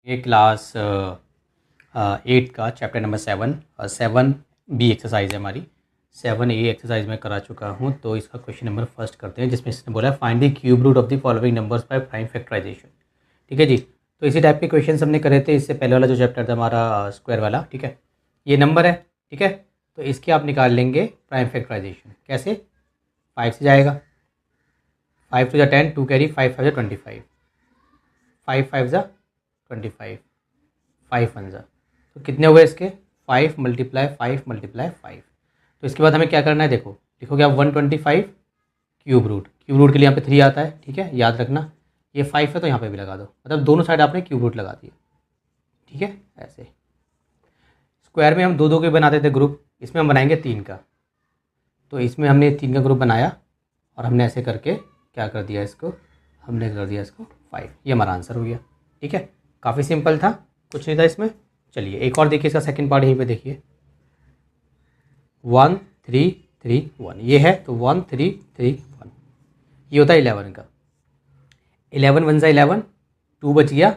ये क्लास 8 का chapter number 7 exercise है हमारी। 7A एक्सरसाइज में करा चुका हूँ, तो इसका क्वेश्चन नंबर फर्स्ट करते हैं, जिसमें इसने बोला है find the cube root of the following numbers by prime factorization. ठीक है जी। तो इसी टाइप के क्वेश्चन हमने करे थे इससे पहले वाला जो चैप्टर था हमारा स्क्वायर वाला। ठीक है, ये नंबर है। ठीक है, तो इसके आप निकाल लेंगे प्राइम फैक्टराइजेशन। कैसे? 5 से जाएगा, 5 टू जा 10, 2 कैरी, 5 5 जा 25, 5 5 जा 25, 5 1 जा, तो कितने हो गए इसके? 5 मल्टीप्लाई 5 मल्टीप्लाई 5। तो इसके बाद हमें क्या करना है, देखो लिखोगे आप 125 क्यूब रूट। क्यूब रूट के लिए यहाँ पे 3 आता है। ठीक है, याद रखना। ये 5 है तो यहाँ पे भी लगा दो, मतलब दोनों साइड आपने क्यूब रूट लगा दिया। ठीक है, ऐसे। स्क्वायर में हम 2 2 के बनाते थे ग्रुप, इसमें हम बनाएंगे 3 का। तो इसमें हमने 3 का ग्रुप बनाया और हमने ऐसे करके क्या कर दिया, इसको हमने कर दिया इसको 5। ये हमारा आंसर हो गया। ठीक है, काफ़ी सिंपल था, कुछ नहीं था इसमें। चलिए एक और देखिए, इसका सेकंड पार्ट यहीं पे देखिए। 1 3 3 1 ये है, तो 1 3 3 1 ये होता है 11 का। 11 1 ज़ा 11, 2 बच गया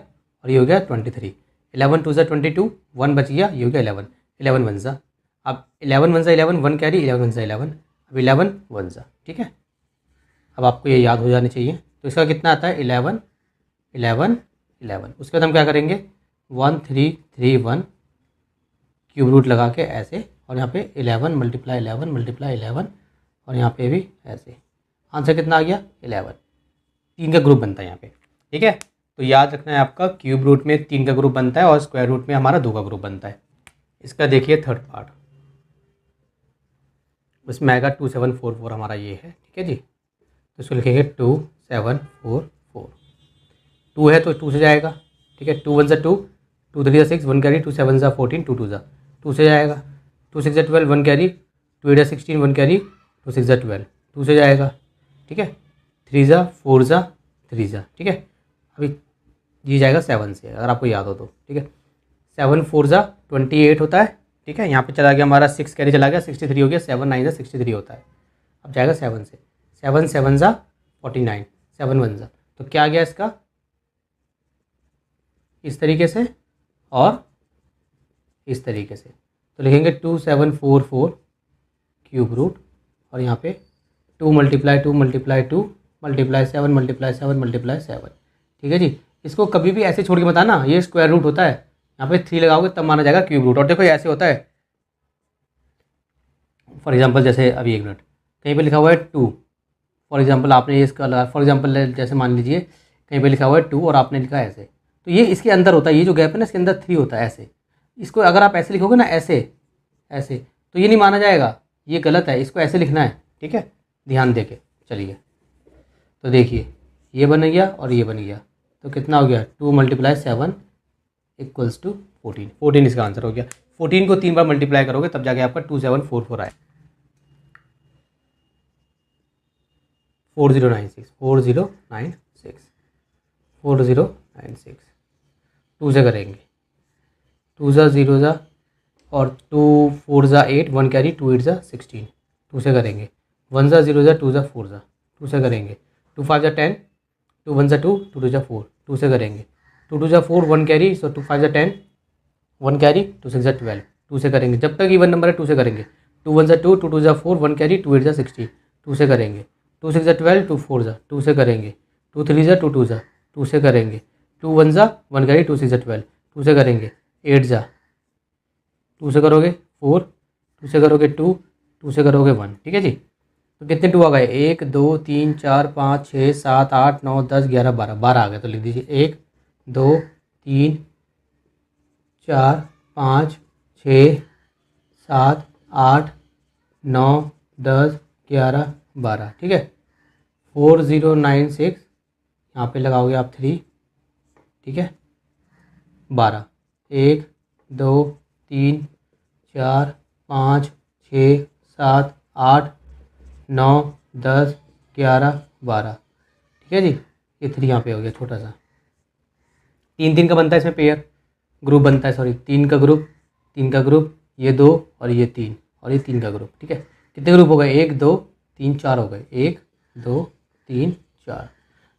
और ये हो गया 23। 11 2 ज़ा 22, 1 बच गया, ये हो गया 11। 11 1 ज़ा, अब 11 1 ज़ा 11, 1 कैरी, 11 1 ज़ा 11, अब 11 1 ज़ा। ठीक है, अब आपको ये याद हो जाने चाहिए। तो इसका कितना आता है? 11 11 11। उसके बाद हम क्या करेंगे, 1 3 3 1 क्यूब रूट लगा के ऐसे, और यहाँ पे 11 मल्टीप्लाई 11 मल्टीप्लाई 11, और यहाँ पे भी ऐसे। आंसर कितना आ गया? 11। 3 का ग्रुप बनता है यहाँ पे। ठीक है, तो याद रखना है आपका, क्यूब रूट में 3 का ग्रुप बनता है और स्क्वायर रूट में हमारा 2 का ग्रुप बनता है। इसका देखिए थर्ड पार्ट, उसमें आएगा 2744 हमारा ये है। ठीक है जी, तो इसको लिखेंगे 2744। 2 है तो 2 से जाएगा। ठीक है, 2 1 ज़ा 2, 2 3 ज़ा 6, 1 कैरी, 2 7 ज़ा 14, 2 2 ज़ा 2 से जाएगा। 2 6 ज़ा 12, 1 कैरी, 2 8 ज़ा 16, 1 कैरी, 2 6 ज़ा 12, 2 से जाएगा। ठीक है, 3 ज़ा 4 ज़ा 3 ज़ा। ठीक है, अभी ये जाएगा 7 से, अगर आपको याद हो तो। ठीक है, 7 4 ज़ा 28 होता है। ठीक है, यहाँ पे चला गया हमारा 6 कैरी, चला गया 63 हो गया। 7 9 ज़ा 63 होता है। अब जाएगा 7 से, 7 7 ज़ा 49, 7 1 ज़ा, तो क्या आ गया इसका? इस तरीके से और इस तरीके से। तो लिखेंगे 2744 क्यूब रूट, और यहाँ पे 2 multiply 2 multiply 2 multiply 7 multiply 7 multiply 7। ठीक है जी, इसको कभी भी ऐसे छोड़ के मत आना, ये स्क्वायर रूट होता है। यहाँ पे 3 लगाओगे तब माना जाएगा क्यूब रूट। और देखो ऐसे होता है, फॉर एग्जाम्पल जैसे अभी एक मिनट, कहीं पे लिखा हुआ है 2, फॉर एग्जाम्पल आपने ये इसका लगा, फॉर एग्जाम्पल जैसे मान लीजिए कहीं पे लिखा हुआ है 2 और आपने लिखा है ऐसे, तो ये इसके अंदर होता है, ये जो गैप है ना इसके अंदर 3 होता है ऐसे। इसको अगर आप ऐसे लिखोगे ना, ऐसे ऐसे, तो ये नहीं माना जाएगा, ये गलत है, इसको ऐसे लिखना है। ठीक है, ध्यान दे के चलिए। तो देखिए ये बन गया और ये बन गया, तो कितना हो गया? 2 मल्टीप्लाई 7 इक्वल्स टू 14। 14 इसका आंसर हो गया। 14 को 3 बार मल्टीप्लाई करोगे तब जाके आपका 2744 आए। 4096 4096 4096। 2 से करेंगे, 2 ज़ा 0 ज़ा, और 2 4 ज़ा 8, 1 कैरी, 2 8 ज़ा 16, 2 से करेंगे। 1 ज़ा 0 ज़ा, 2 ज़ा 4 ज़ा, 2 से करेंगे। 2 5 ज़ा 10, 2 1 ज़ा 2, 2 2 ज़ा 4, 2 से करेंगे। 2 2 ज़ा 4, 1 कैरी, सो 2 5 ज़ा 10, 1 कैरी, 2 6 ज़ा 12, 2 से करेंगे। जब तक इवन नंबर है 2 से करेंगे। 2 1 ज़ा 2, 2 2 ज़ा 4, 1 कैरी, 2 8 ज़ा 16, 2 से करेंगे। 2 6 ज़ा 12, 2 4 ज़ा, 2 से करेंगे। 2 3 ज़ा 2 2 ज़ा, 2 से करेंगे। 2 1 ज़ा 1 कैरी, 2 6 ज़ा 12, 2 से करेंगे। 8 ज़ा, 2 से करोगे 4, 2 से करोगे 2, 2 से करोगे 1। ठीक है जी, तो कितने 2 आ गए? 1 2 3 4 5 6 7 8 9 10 11 12, 12 आ गए। तो लिख दीजिए 1 2 3 4 5 6 7 8 9 10 11 12। ठीक है, 4096 यहाँ पे लगाओगे आप 3। ठीक है, 12, 1 2 3 4 5 6 7 8 9 10 11 12। ठीक है जी, ये 3 यहाँ पे हो गया छोटा सा। 3 3 का बनता है इसमें पेयर, ग्रुप बनता है, सॉरी 3 का ग्रुप, 3 का ग्रुप, ये 2 और ये 3 और ये 3 का ग्रुप। ठीक है, कितने ग्रुप हो गए? 1 2 3 4 हो गए। 1 2 3 4,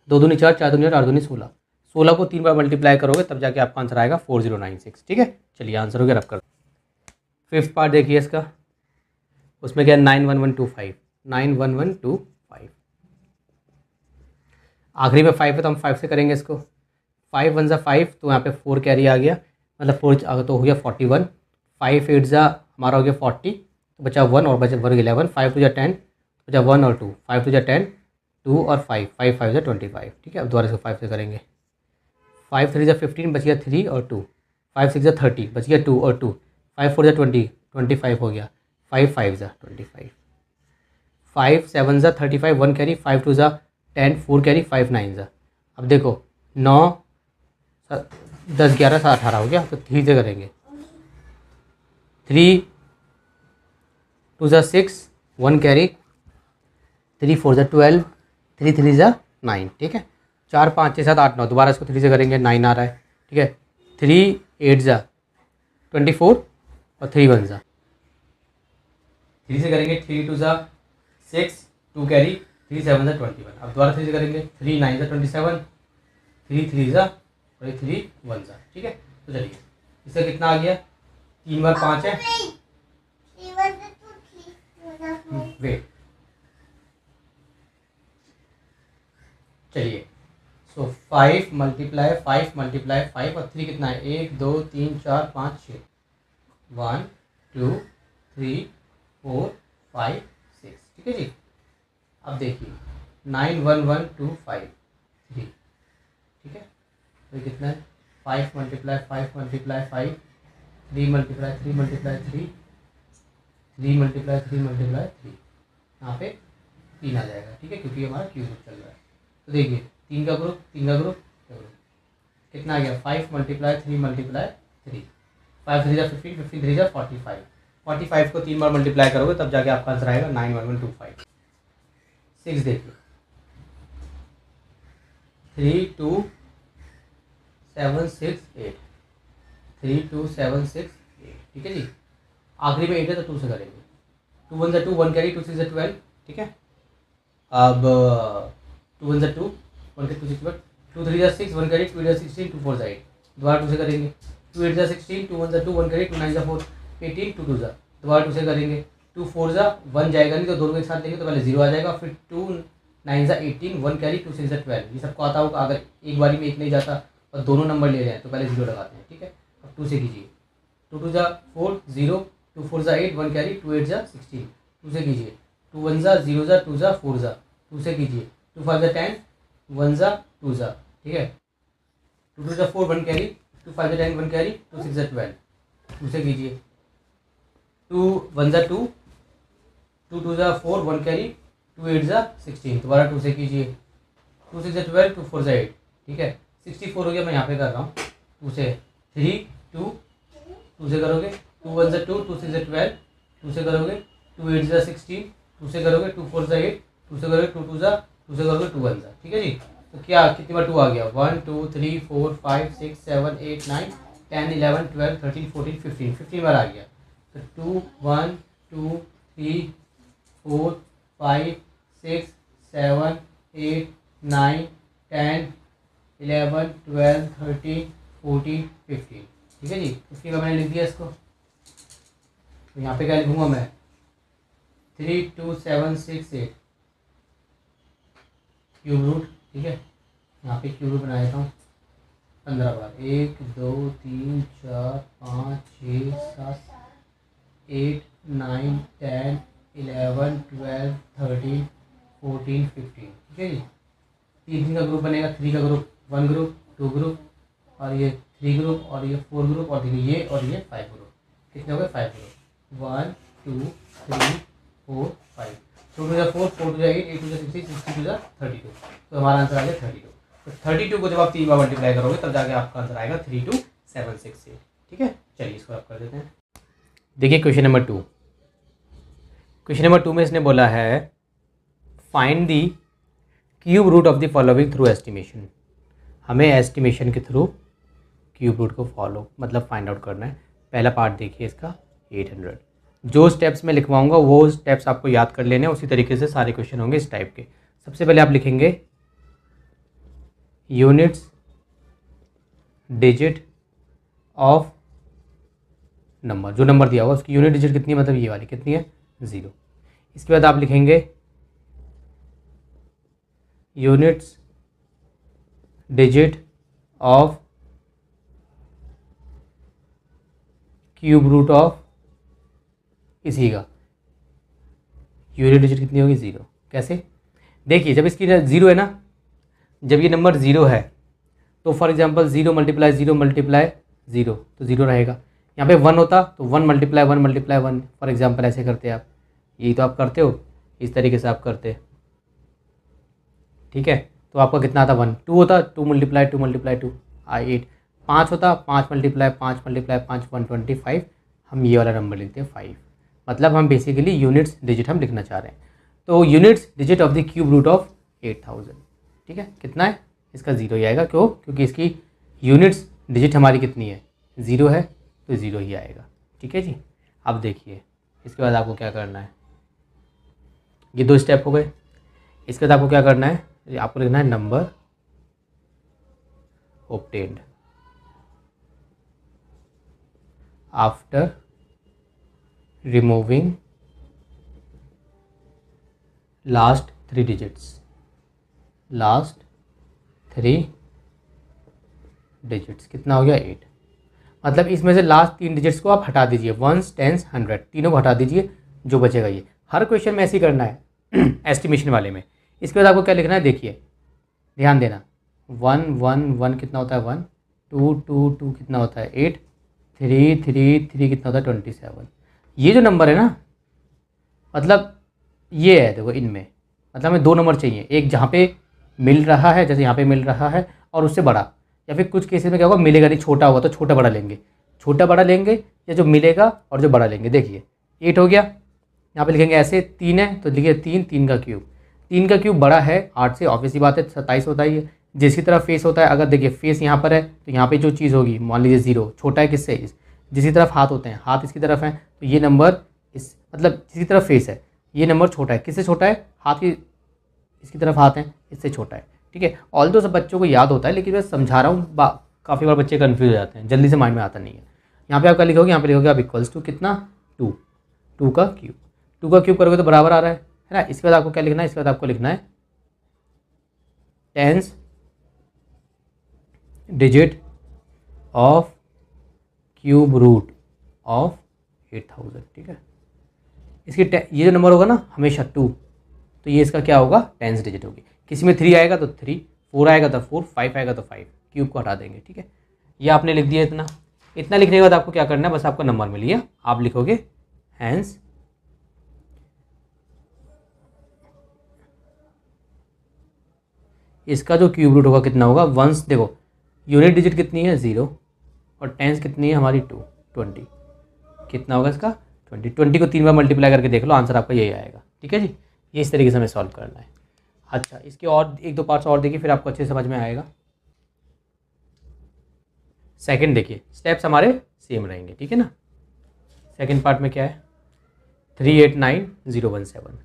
2 दूनी 4, 4 दूनी 8, 8 दूनी 16, 16 को 3 बार मल्टीप्लाई करोगे तब जाके आपका आंसर आएगा 4096। ठीक है, चलिए आंसर हो गया, रब कर। फिफ्थ पार्ट देखिए इसका, उसमें क्या है 91125, 91125। आखिरी में 5 है तो हम 5 से करेंगे इसको। 5 1 ज़ा 5, तो यहाँ पे 4 कैरी आ गया, मतलब 4 तो हो गया 41। 5 8 ज़ा हमारा हो गया 40, तो बचा 1 और बचा 1 11। 5 2 ज़ा 10, बचा 1 और 2, 5 2 ज़ा 10, 2 और 5, 5 5 ज़ा 25। ठीक है, अब दोबारा इसको 5 से करेंगे। 5 3 ज़ा 15, बच गया 3 और 2। 5 6 ज़ा 30, बच गया 2 और 2। 5 4 ज़ा 20, 25 हो गया। 5 5 ज़ा 25। 5 7 ज़ा 35, 1 कैरी। 5 2 ज़ा 10, 4 कैरी। 5 9 ज़ा, अब देखो 9 10 11 18 हो गया, तो 3 से करेंगे। 3 2 ज़ा 6, 1 कैरी। 3 4 ज़ा 12, 3 3 ज़ा 9। ठीक है, 4 5 6 7 8 9, दोबारा इसको 3 से करेंगे, 9 आ रहा है। ठीक है, 3 8 ज़ा 24 और 3 1 ज़ा 3 से करेंगे। 3 2 ज़ा 6, 2 कैरी। 3 7 ज़ा 21, अब दोबारा 3 से करेंगे। 3 9 ज़ा 27, 3 3 ज़ा और 3 1 ज़ा। ठीक है, तो चलिए इससे कितना आ गया, 3 बार 5 है। वेट, चलिए सो 5 मल्टीप्लाई 5 और 3 कितना है, 1 2 3 4 5 6, 1 2 3 4 5 6। ठीक है जी, अब देखिए 9 1 1 2 5 3। ठीक है, तो कितना है, 5 multiply 5 multiply 5, 3 multiply 3 multiply 3, 3 multiply 3 multiply 3, यहाँ पे 3 आ जाएगा। ठीक है, क्योंकि हमारा क्यूब चल रहा है। तो देखिए 3 का ग्रुप, 3 का ग्रुप, कितना आ गया, 5 मल्टीप्लाई 3 मल्टीप्लाई 3। 5 3 ज़ा 15, 15 3 ज़ा 45। 45 को 3 बार मल्टीप्लाई करोगे तब जाके आपका आंसर आएगा 91125। 6 देखिए, 3 2 7 6 8, 3 2 7 6 8। ठीक है जी, आखिरी में 8 है तो 2 से करेंगे। 2 1 ज़ा 2, 1 कैरी। 2 6 ज़ा 12। ठीक है, अब 2 1 ज़ा 2, 1 कैरी 2 6 12, 2 3 ज़ा 6, 1 कैरी। 2 8 ज़ा 16, 2 4 ज़ा 8, दोबारा 2 से करेंगे। 2 8 ज़ा 16, 2 1 ज़ा 2, 1 कैरी। 2 9 ज़ा 4 18, 2 2 ज़ा, दोबारा 2 से करेंगे। 2 4 ज़ा 1 जाएगा नहीं, तो दोनों एक साथ लेंगे तो पहले 0 आ जाएगा। फिर 2 9 ज़ा 18, 1 कैरी। 2 6 ज़ा 12, ये सबको आता होगा। अगर एक बारी में एक नहीं जाता और दोनों नंबर ले रहे हैं तो पहले 0 लगाते हैं। ठीक है, अब 2 से कीजिए। 2 2 ज़ा 4 0, 2 4 ज़ा 8, 1 कैरी। 2 8 ज़ा 16, 2 से कीजिए। 2 1 ज़ा 0 ज़ा 2 ज़ा 4 ज़ा, 2 से कीजिए। 2 5 ज़ा 10, 1 ज़ा 2 ज़ा। ठीक है, 2 2 ज़ा 4, 1 कैरी। 2 5 ज़ा 10, 1 कैरी। 2 6 ज़ा 12, 2 से कीजिए। 2 1 ज़ा 2, 2 2 ज़ा 4, 1 कैरी। 2 8 ज़ा 16, दोबारा 2 से कीजिए। 2 6 ज़ा 12, 2 4 ज़ा 8। ठीक है, 64 हो गया, मैं यहाँ पे कर रहा हूँ 2 से। 3 2 2 से करोगे। 2 1 ज़ा 2, 2 6 ज़ा 12, 2 से करोगे। 2 8 ज़ा 16, 2 से करोगे। 2 4 ज़ा 8, 2 से करोगे। 2 2 ज़ा, 2 से करोगे। 2 1 ज़ा। ठीक है जी, तो क्या कितनी बार 2 आ गया, 1 2 3 4 5 6 7 8 9 10 11 12 13 14 15, 15 बार आ गया। तो 2 1 2 3 4 5 6 7 8 9 10 11 12 13 14 15। ठीक है जी, 15 का मैंने लिख दिया इसको। तो यहाँ पे क्या लिखूंगा मैं, 3 2 7 6 8 क्यूब रूट। ठीक है, यहाँ पे क्यूब रूट बना देता हूँ 15 बार। 1 2 3 4 5 6 7 8 9 10 11 12 13 14 15। ठीक है जी, 3 का ग्रुप बनेगा। 3 का ग्रुप, 1 ग्रुप, 2 ग्रुप, और ये 3 ग्रुप, और ये 4 ग्रुप, और ये और ये 5 ग्रुप। कितने हो गए, 5 ग्रुप। 1 2 3 4 5। 2 2 ज़ा 4, 4 2 ज़ा 8, 8 2 ज़ा 16, 16 2 ज़ा 32। तो हमारा आंसर आ गया 32। तो 32 को जब आप 3 बार मल्टीप्लाई करोगे तब जाके आपका आंसर आएगा 32768। ठीक है, चलिए इसको आप कर देते हैं। देखिए क्वेश्चन नंबर 2। क्वेश्चन नंबर 2 में इसने बोला है find the cube root of the following through estimation. हमें एस्टिमेशन के थ्रू क्यूब रूट को फॉलो मतलब फाइंड आउट करना है। पहला पार्ट देखिए इसका 800। जो स्टेप्स मैं लिखवाऊंगा वो स्टेप्स आपको याद कर लेने हैं, उसी तरीके से सारे क्वेश्चन होंगे इस टाइप के। सबसे पहले आप लिखेंगे यूनिट्स डिजिट ऑफ नंबर, जो नंबर दिया होगा उसकी यूनिट डिजिट कितनी है, मतलब ये वाली कितनी है, 0। इसके बाद आप लिखेंगे units digit of cube root of इसी का यूनिट डिजिट कितनी होगी, 0। कैसे, देखिए जब इसकी 0 है ना, जब ये नंबर 0 है तो फॉर एग्जांपल 0 मल्टीप्लाई 0 मल्टीप्लाई 0 तो 0 रहेगा। यहाँ पे 1 होता तो 1 मल्टीप्लाई 1 मल्टीप्लाई 1, फॉर एग्जांपल ऐसे करते आप, यही तो आप करते हो, इस तरीके से आप करते, ठीक है। तो आपका कितना आता 1, 2 होता 2 मल्टीप्लाई 2 मल्टीप्लाई 2 8, 5 होता 5 मल्टीप्लाई 5 मल्टीप्लाई 5 125, हम ये वाला नंबर लिखते हैं 5। मतलब हम बेसिकली यूनिट्स डिजिट हम लिखना चाह रहे हैं। तो units digit of the cube root of 8000, ठीक है, कितना है, इसका 0 ही आएगा। क्यों, क्योंकि इसकी यूनिट्स डिजिट हमारी कितनी है, 0 है, तो 0 ही आएगा, ठीक है जी। अब देखिए इसके बाद आपको क्या करना है, ये 2 स्टेप हो गए। इसके बाद आपको क्या करना है, आपको लिखना है number obtained after removing last 3 digits, last 3 digits कितना हो गया, 8। मतलब इसमें से लास्ट 3 डिजिट्स को आप हटा दीजिए, 1s 10s 100 तीनों को हटा दीजिए, जो बचेगा ये। हर क्वेश्चन में ऐसे ही करना है एस्टिमेशन वाले में। इसके बाद आपको क्या लिखना है, देखिए ध्यान देना, 1 1 1 कितना होता है 1, 2 2 2 कितना होता है 8, 3 3 3 कितना होता है 27। ये जो नंबर है ना, मतलब ये है, देखो इनमें मतलब हमें 2 नंबर चाहिए, एक जहाँ पे मिल रहा है, जैसे यहाँ पे मिल रहा है, और उससे बड़ा, या फिर कुछ केसेस में क्या होगा, मिलेगा नहीं, छोटा होगा तो छोटा बड़ा लेंगे, छोटा बड़ा लेंगे, या जो मिलेगा और जो बड़ा लेंगे। देखिए 8 हो गया, यहाँ पे लिखेंगे ऐसे, 3 है तो लिखिए 3, 3 का क्यूब, 3 का क्यूब बड़ा है 8 से, ऑब्वियसली बात है 27 होता ही है। जिसकी तरफ फेस होता है, अगर देखिए फेस यहाँ पर है तो यहाँ पे जो चीज़ होगी, मान लीजिए 0 छोटा है किससे, जिसकी तरफ हाथ होते हैं, हाथ इसकी तरफ है, तो ये नंबर इस मतलब जिसकी तरफ फेस है ये नंबर छोटा है, किससे छोटा है, हाथ की इसकी तरफ हाथ है, इससे छोटा है, ठीक है। ऑल तो सब बच्चों को याद होता है, लेकिन मैं समझा रहा हूँ, काफ़ी बार बच्चे कन्फ्यूज हो जाते हैं, जल्दी से माइंड में आता नहीं है। यहाँ पे आप क्या लिखोगे, यहाँ पे लिखोगे आप इक्वल्स टू कितना, 2, 2 का क्यूब, 2 का क्यूब करोगे तो बराबर आ रहा है ना। इसके बाद आपको क्या लिखना है, इसके बाद आपको लिखना है 10s digit of cube root of 8000, ठीक है। इसकी ये जो नंबर होगा ना हमेशा 2, तो ये इसका क्या होगा, 10s डिजिट होगी। किसी में 3 आएगा तो 3, 4 आएगा तो 4, 5 आएगा तो 5, क्यूब को हटा देंगे, ठीक है। ये आपने लिख दिया इतना। इतना लिखने के बाद आपको क्या करना है, बस आपको नंबर मिल गया, आप लिखोगे हैंस इसका जो क्यूब रूट होगा कितना होगा, वंस देखो यूनिट डिजिट कितनी है 0 और 10s कितनी है हमारी 2, 20 कितना होगा इसका 20, 20 को 3 बार मल्टीप्लाई करके देख लो, आंसर आपका यही आएगा, ठीक है जी। ये इस तरीके से हमें सॉल्व करना है। अच्छा, इसके और 1-2 पार्ट्स और देखिए, फिर आपको अच्छे से समझ में आएगा। सेकंड देखिए, स्टेप्स हमारे सेम रहेंगे, ठीक है ना। सेकंड पार्ट में क्या है, 389017,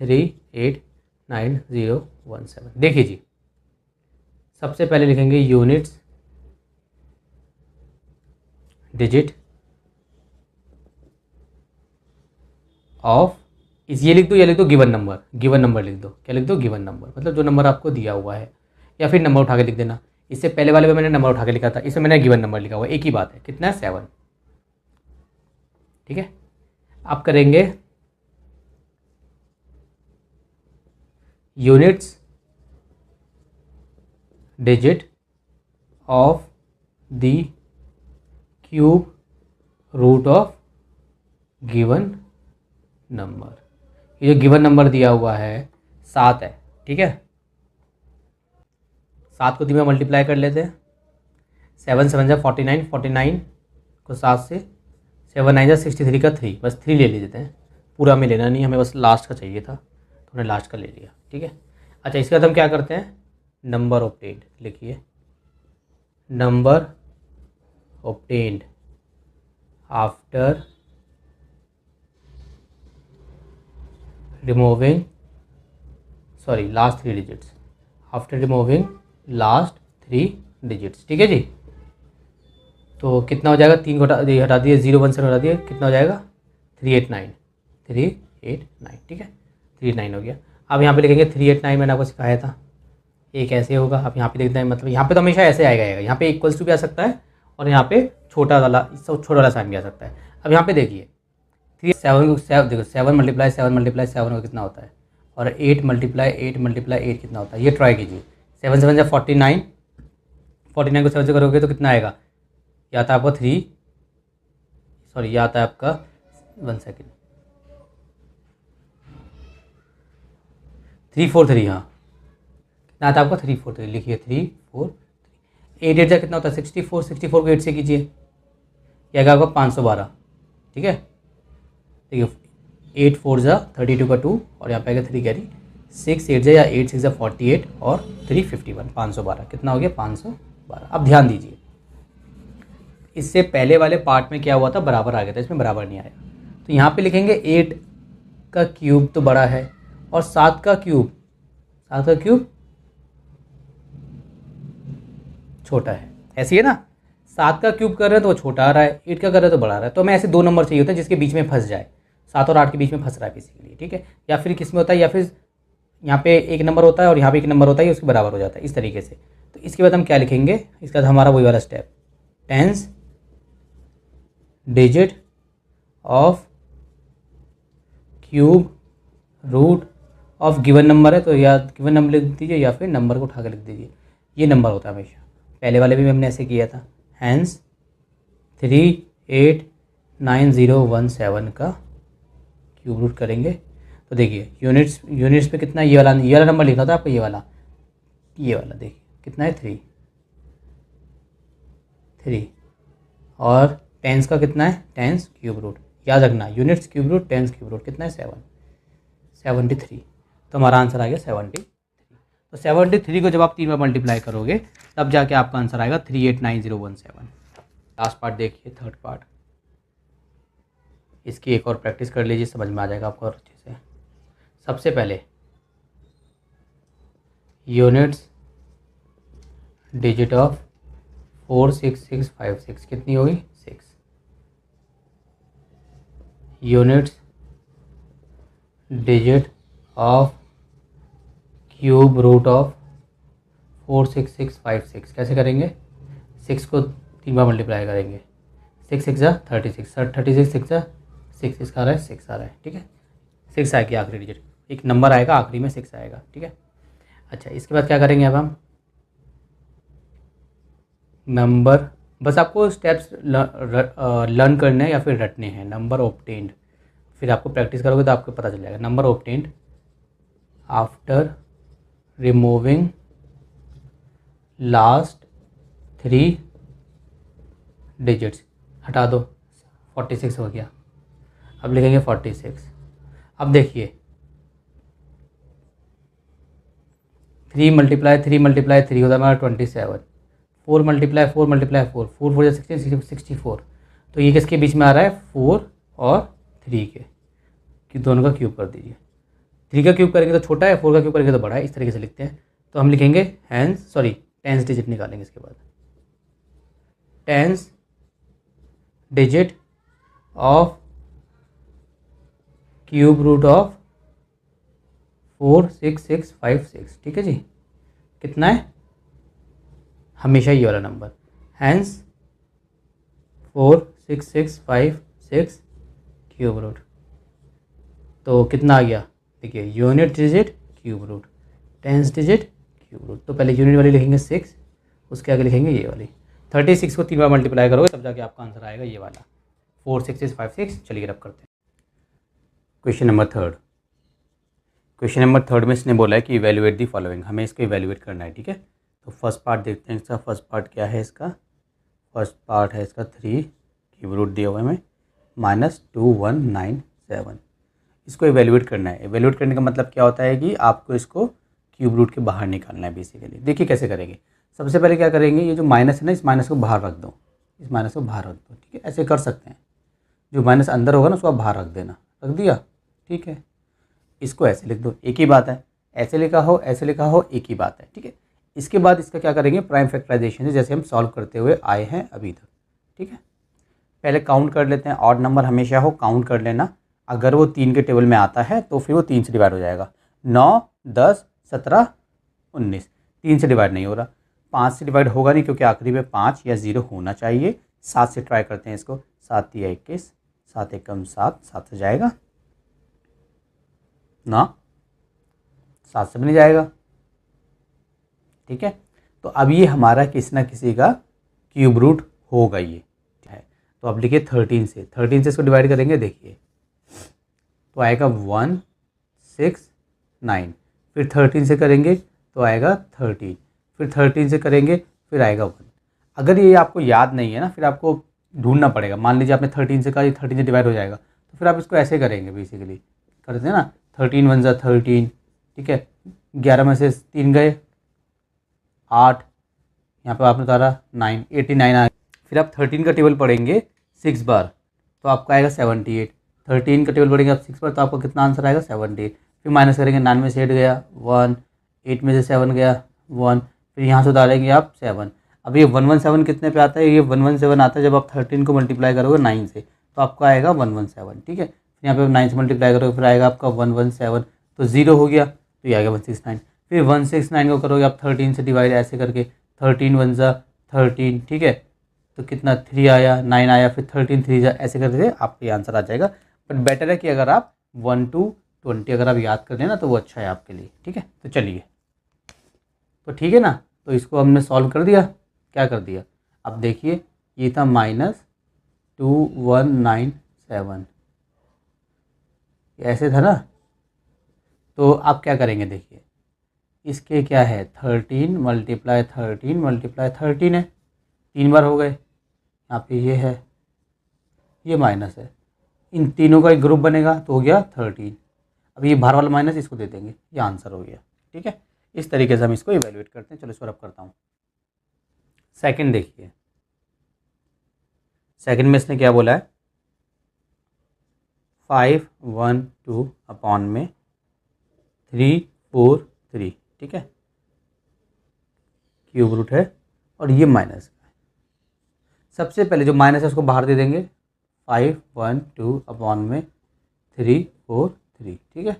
389017। देखिए जी, सबसे पहले लिखेंगे यूनिट्स डिजिट ऑफ ये लिख दो, या लिख दो गिवन नंबर, गिवन नंबर लिख दो, क्या लिख दो, गिवन नंबर, मतलब जो नंबर आपको दिया हुआ है, या फिर नंबर उठा के लिख देना। इससे पहले वाले में मैंने नंबर उठा के लिखा था, इसमें मैंने गिवन नंबर लिखा हुआ है, एक ही बात है, कितना है 7, ठीक है। आप करेंगे units digit of the cube root of given number. ये जो गिवन नंबर दिया हुआ है 7 है, ठीक है। 7 को 3 में मल्टीप्लाई कर लेते हैं, 7 7 जा 49, 49 को 7 से 7 9 जा 63 का 3, बस 3 ले लेते हैं, पूरा में लेना नहीं, हमें बस लास्ट का चाहिए था तो हमने लास्ट का ले लिया, ठीक है। अच्छा, इसके बाद हम क्या करते हैं, नंबर ऑब्टेन्ड लिखिए, number obtained after removing last 3 digits, after removing last 3 digits, ठीक है जी। तो कितना हो जाएगा, 3 को हटा दिए, 0 1 से हटा दिए, कितना हो जाएगा 389, 389, ठीक है 389 हो गया। अब यहाँ पे लिखेंगे 389, मैंने आपको सिखाया था एक ऐसे होगा। अब यहाँ पे देखते हैं, मतलब यहाँ पे तो हमेशा ऐसे आएगा, यहाँ पे इक्वल्स टू भी आ सकता है और यहाँ पे छोटा वाला साइन भी आ सकता है। अब यहाँ पे देखिए 7 देखो, 7 मल्टीप्लाई 7 का कितना होता है, और 8 मल्टीप्लाई 8 कितना होता है, ये ट्राई कीजिए। 7 7 जा 49, 49 को 7 से करोगे तो कितना आएगा, या था आपका 3, सॉरी या था आपका 1 सेकेंड 343, हाँ कितना आता है आपका 343, लिखिए 343। 8 8 जा कितना होता है 64, 64 को 8 से कीजिए, यह आएगा आपका 512, ठीक है। देखिए 8 4 जा 32 का 2, और यहाँ पे आएगा 3 कैरी, 6 8 जा या 8 6 जा 48 और 351, 512 कितना हो गया 512। अब ध्यान दीजिए, इससे पहले वाले पार्ट में क्या हुआ था, बराबर आ गया था, इसमें बराबर नहीं आया। तो यहाँ पे लिखेंगे 8 का क्यूब तो बड़ा है और 7 का क्यूब छोटा है, ऐसी है ना। 7 का क्यूब कर रहे हैं तो वो छोटा आ रहा है, 8 का कर रहे हैं तो बड़ा आ रहा है। तो हमें ऐसे 2 नंबर चाहिए होते हैं जिसके बीच में फंस जाए, 7 और 8 के बीच में फंस रहा है बेसिकली, ठीक है। या फिर किस में होता है, या फिर यहाँ पे एक नंबर होता है और यहाँ पे एक नंबर होता है, उसके बराबर हो जाता है इस तरीके से। तो इसके बाद हम क्या लिखेंगे, इसके बाद हमारा वही वाला step, tens digit of cube root of given number है, तो या गिवन नंबर लिख दीजिए या फिर नंबर को उठा कर लिख दीजिए, ये नंबर होता है हमेशा। पहले वाले भी हमने ऐसे किया था, हैंस 389017 का क्यूब रूट करेंगे। तो देखिए यूनिट्स पे कितना, ये वाला नंबर लिखना था आपको, ये वाला देखिए कितना है 3 और टेंस का कितना है, टेंस क्यूब रूट, याद रखना units cube root tens cube root कितना है 73। तो हमारा आंसर आ गया 73। तो 73 को जब आप 3 बार मल्टीप्लाई करोगे तब जाके आपका आंसर आएगा 389017। लास्ट पार्ट देखिए, थर्ड पार्ट, इसकी एक और प्रैक्टिस कर लीजिए, समझ में आ जाएगा आपको और अच्छे से। सबसे पहले यूनिट्स डिजिट ऑफ 46656 कितनी होगी 6, units digit of cube root of 46656 कैसे करेंगे, 6 को 3 बार मल्टीप्लाई करेंगे, 6 6 जा 36, 36 6 जा 6, इसका आ रहा है 6 आ रहा है, ठीक है 6 आएगी आखिरी डिजिट, एक नंबर आएगा आखिरी में 6 आएगा, ठीक है। अच्छा इसके बाद क्या करेंगे, अब हम नंबर, बस आपको स्टेप्स लर्न करने हैं या फिर रटने हैं। नंबर ऑब्टेन्ड, फिर आपको प्रैक्टिस करोगे तो आपको पता चल जाएगा। Number obtained after removing last 3 digits, हटा दो 46 हो गया, अब लिखेंगे 46। अब देखिए 3 मल्टीप्लाई 3 होता है हमारा 27, 4 मल्टीप्लाई 4 4 4 16 64। तो ये किसके बीच में आ रहा है, 4 और 3 के, कि दोनों का क्यूब कर दीजिए। 3 का क्यूब करेंगे तो छोटा है, 4 का क्यूब करेंगे तो बड़ा है, इस तरीके से लिखते हैं। तो हम लिखेंगे टेंस डिजिट निकालेंगे, इसके बाद tens digit of cube root of 46656, ठीक है जी। कितना है, हमेशा ये वाला नंबर, हैंस 46656 क्यूब रूट, तो कितना आ गया, देखिए unit digit cube root, tens digit cube root. तो पहले यूनिट वाली लिखेंगे 6, उसके आगे लिखेंगे ये वाली। 36 को 3 बार मल्टीप्लाई करोगे तब जाके आपका आंसर आएगा ये वाला 46656। चलिए रब करते हैं। क्वेश्चन नंबर थर्ड में इसने बोला है कि इवेल्युएट दी फॉलोइंग, हमें इसको इवेल्युएट करना है, ठीक है। तो फर्स्ट पार्ट देखते हैं इसका। फर्स्ट पार्ट क्या है इसका, फर्स्ट पार्ट है इसका 3 क्यूब रूट दिया हुआ है हमें -2197। इसको इवेल्युएट करना है। इवेल्युएट करने का मतलब क्या होता है कि आपको इसको क्यूब रूट के बाहर निकालना है बेसिकली। देखिए कैसे करेंगे। सबसे पहले क्या करेंगे, ये जो माइनस है ना, इस माइनस को बाहर रख दो, इस माइनस को बाहर रख दो, ठीक है। ऐसे कर सकते हैं, जो माइनस अंदर होगा ना उसको आप बाहर रख देना, रख दिया, ठीक है। इसको ऐसे लिख दो, एक ही बात है, ऐसे लिखा हो ऐसे लिखा हो एक ही बात है, ठीक है। इसके बाद इसका क्या करेंगे, प्राइम फैक्टराइजेशन से, जैसे हम सॉल्व करते हुए आए हैं अभी तक, ठीक है, पहले काउंट कर लेते हैं, ऑड नंबर हमेशा हो काउंट कर लेना, अगर वो 3 के टेबल में आता है तो फिर वो 3 से डिवाइड हो जाएगा। 9, 10, 17, 19, 3 से डिवाइड नहीं हो रहा, 5 से डिवाइड होगा नहीं क्योंकि आखिरी में 5 या 0 होना चाहिए। 7 से ट्राई करते हैं इसको, 7 या 21, 7 एकम 7, 7 से जाएगा ना, 7 से भी नहीं जाएगा। ठीक है, तो अब ये हमारा किसी ना किसी का क्यूब रूट होगा ये है। तो अब लिखिए 13 से, 13 से इसको डिवाइड करेंगे, देखिए तो आएगा 1, 6, 9, फिर 13 से करेंगे तो आएगा 13, फिर 13 से करेंगे फिर आएगा 1। अगर ये आपको याद नहीं है ना, फिर आपको ढूंढना पड़ेगा। मान लीजिए आपने 13 से कहा, ये 13 से डिवाइड हो जाएगा, तो फिर आप इसको ऐसे करेंगे, बेसिकली करते हैं ना, 13 1 ज़ा 13, ठीक है, 11 में से 3 गए 8, यहाँ पे आपने उतारा 9, 89 आ। फिर आप 13 का टेबल पढ़ेंगे 6 बार तो आपका आएगा 78, 13 का टेबल पढ़ेंगे आप 6 बार तो आपका कितना आंसर आएगा 78। फिर माइनस करेंगे, 9 में से 8 गया 1, 8 में से 7 गया 1, फिर यहाँ से उतारेंगे आप 7। अब ये 117 कितने पे आता है, ये 117 आता है जब आप 13 को मल्टीप्लाई करोगे 9 से, तो आपका आएगा 117। ठीक है, फिर यहाँ पे 9 से मल्टीप्लाई करोगे फिर आएगा आपका 117, तो 0 हो गया तो ये आएगा 169। फिर 169 को करोगे आप 13 से डिवाइड, ऐसे करके 13 1 ज़ा 13, ठीक है, तो कितना 3 आया, 9 आया, फिर 13 3 ज़ा, ऐसे करके आपका ये आंसर आ जाएगा। बट बेटर है कि अगर आप 1 to 20 अगर आप याद कर लें ना तो वो अच्छा है आपके लिए। ठीक है, तो चलिए, तो ठीक है ना, तो इसको हमने सॉल्व कर दिया। क्या कर दिया, अब देखिए ये था -2197, ऐसे था ना, तो आप क्या करेंगे, देखिए इसके क्या है 13 मल्टीप्लाई 13 मल्टीप्लाई 13 है, 3 बार हो गए, यहाँ पे ये है, ये माइनस है, इन तीनों का एक ग्रुप बनेगा तो हो गया 13। अब ये बाहर वाला माइनस इसको दे देंगे, ये आंसर हो गया। ठीक है, इस तरीके से हम इसको इवेल्युएट करते हैं। चलो इसको रब करता हूँ। सेकंड देखिए, सेकंड में इसने क्या बोला है, 512 अपॉन में 343, ठीक है, क्यूब रूट है और ये माइनस है। सबसे पहले जो माइनस है उसको बाहर दे देंगे, 512 अपॉन में 343, ठीक है,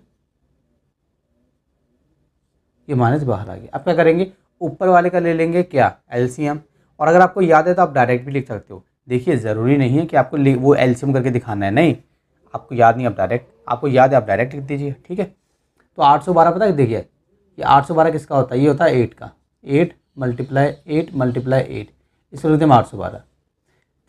ये माइनस बाहर आ गया। अब क्या करेंगे, ऊपर वाले का ले लेंगे क्या, एलसीएम, और अगर आपको याद है तो आप डायरेक्ट भी लिख सकते हो। देखिए ज़रूरी नहीं है कि आपको वो एलसीएम करके दिखाना है, नहीं, आपको याद नहीं आप डायरेक्ट, आपको याद है आप डायरेक्ट लिख दीजिए। ठीक है, तो 812 पता है, देखिए ये 812 किसका होता है, ये होता है 8 का, 8 मल्टीप्लाई 8 मल्टीप्लाई 8, इसको लिखते हैं 812।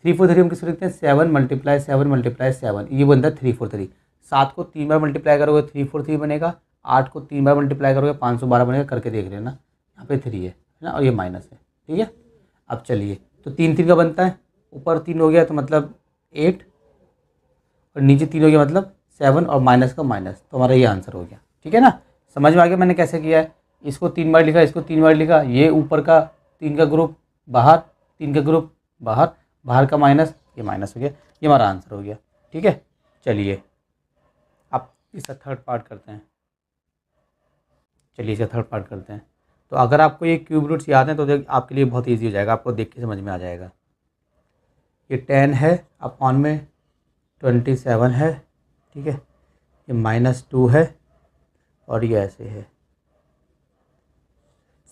343 हम किसको लिखते हैं, 7 मल्टीप्लाई 7 मल्टीप्लाई 7, ये बनता है 343। 7 को 3 बार मल्टीप्लाई करोगे 343 बनेगा, 8 को 3 बार मल्टीप्लाई करोगे 512 बनेगा, करके देख लेना, यहाँ पे 3 है ना, और ये माइनस है। ठीक है, अब चलिए, तो 3 3 का बनता है, ऊपर 3 हो गया तो मतलब 8 और नीचे 3 हो गया मतलब 7 और माइनस का माइनस, तो हमारा ये आंसर हो गया। ठीक है ना, समझ में आ गया मैंने कैसे किया है, इसको 3 बार लिखा, इसको 3 बार लिखा, ये ऊपर का 3 का ग्रुप बाहर, 3 का ग्रुप बाहर, बाहर का माइनस, ये माइनस हो गया, ये हमारा आंसर हो गया। ठीक है, चलिए अब इसका थर्ड पार्ट करते हैं। चलिए इसका थर्ड पार्ट करते हैं। तो अगर आपको ये क्यूब रूट्स याद हैं तो आपके लिए बहुत ईजी हो जाएगा, आपको देख के समझ में आ जाएगा। ये 10 है अपॉन में 27 है, ठीक है, ये -2 है और ये ऐसे है।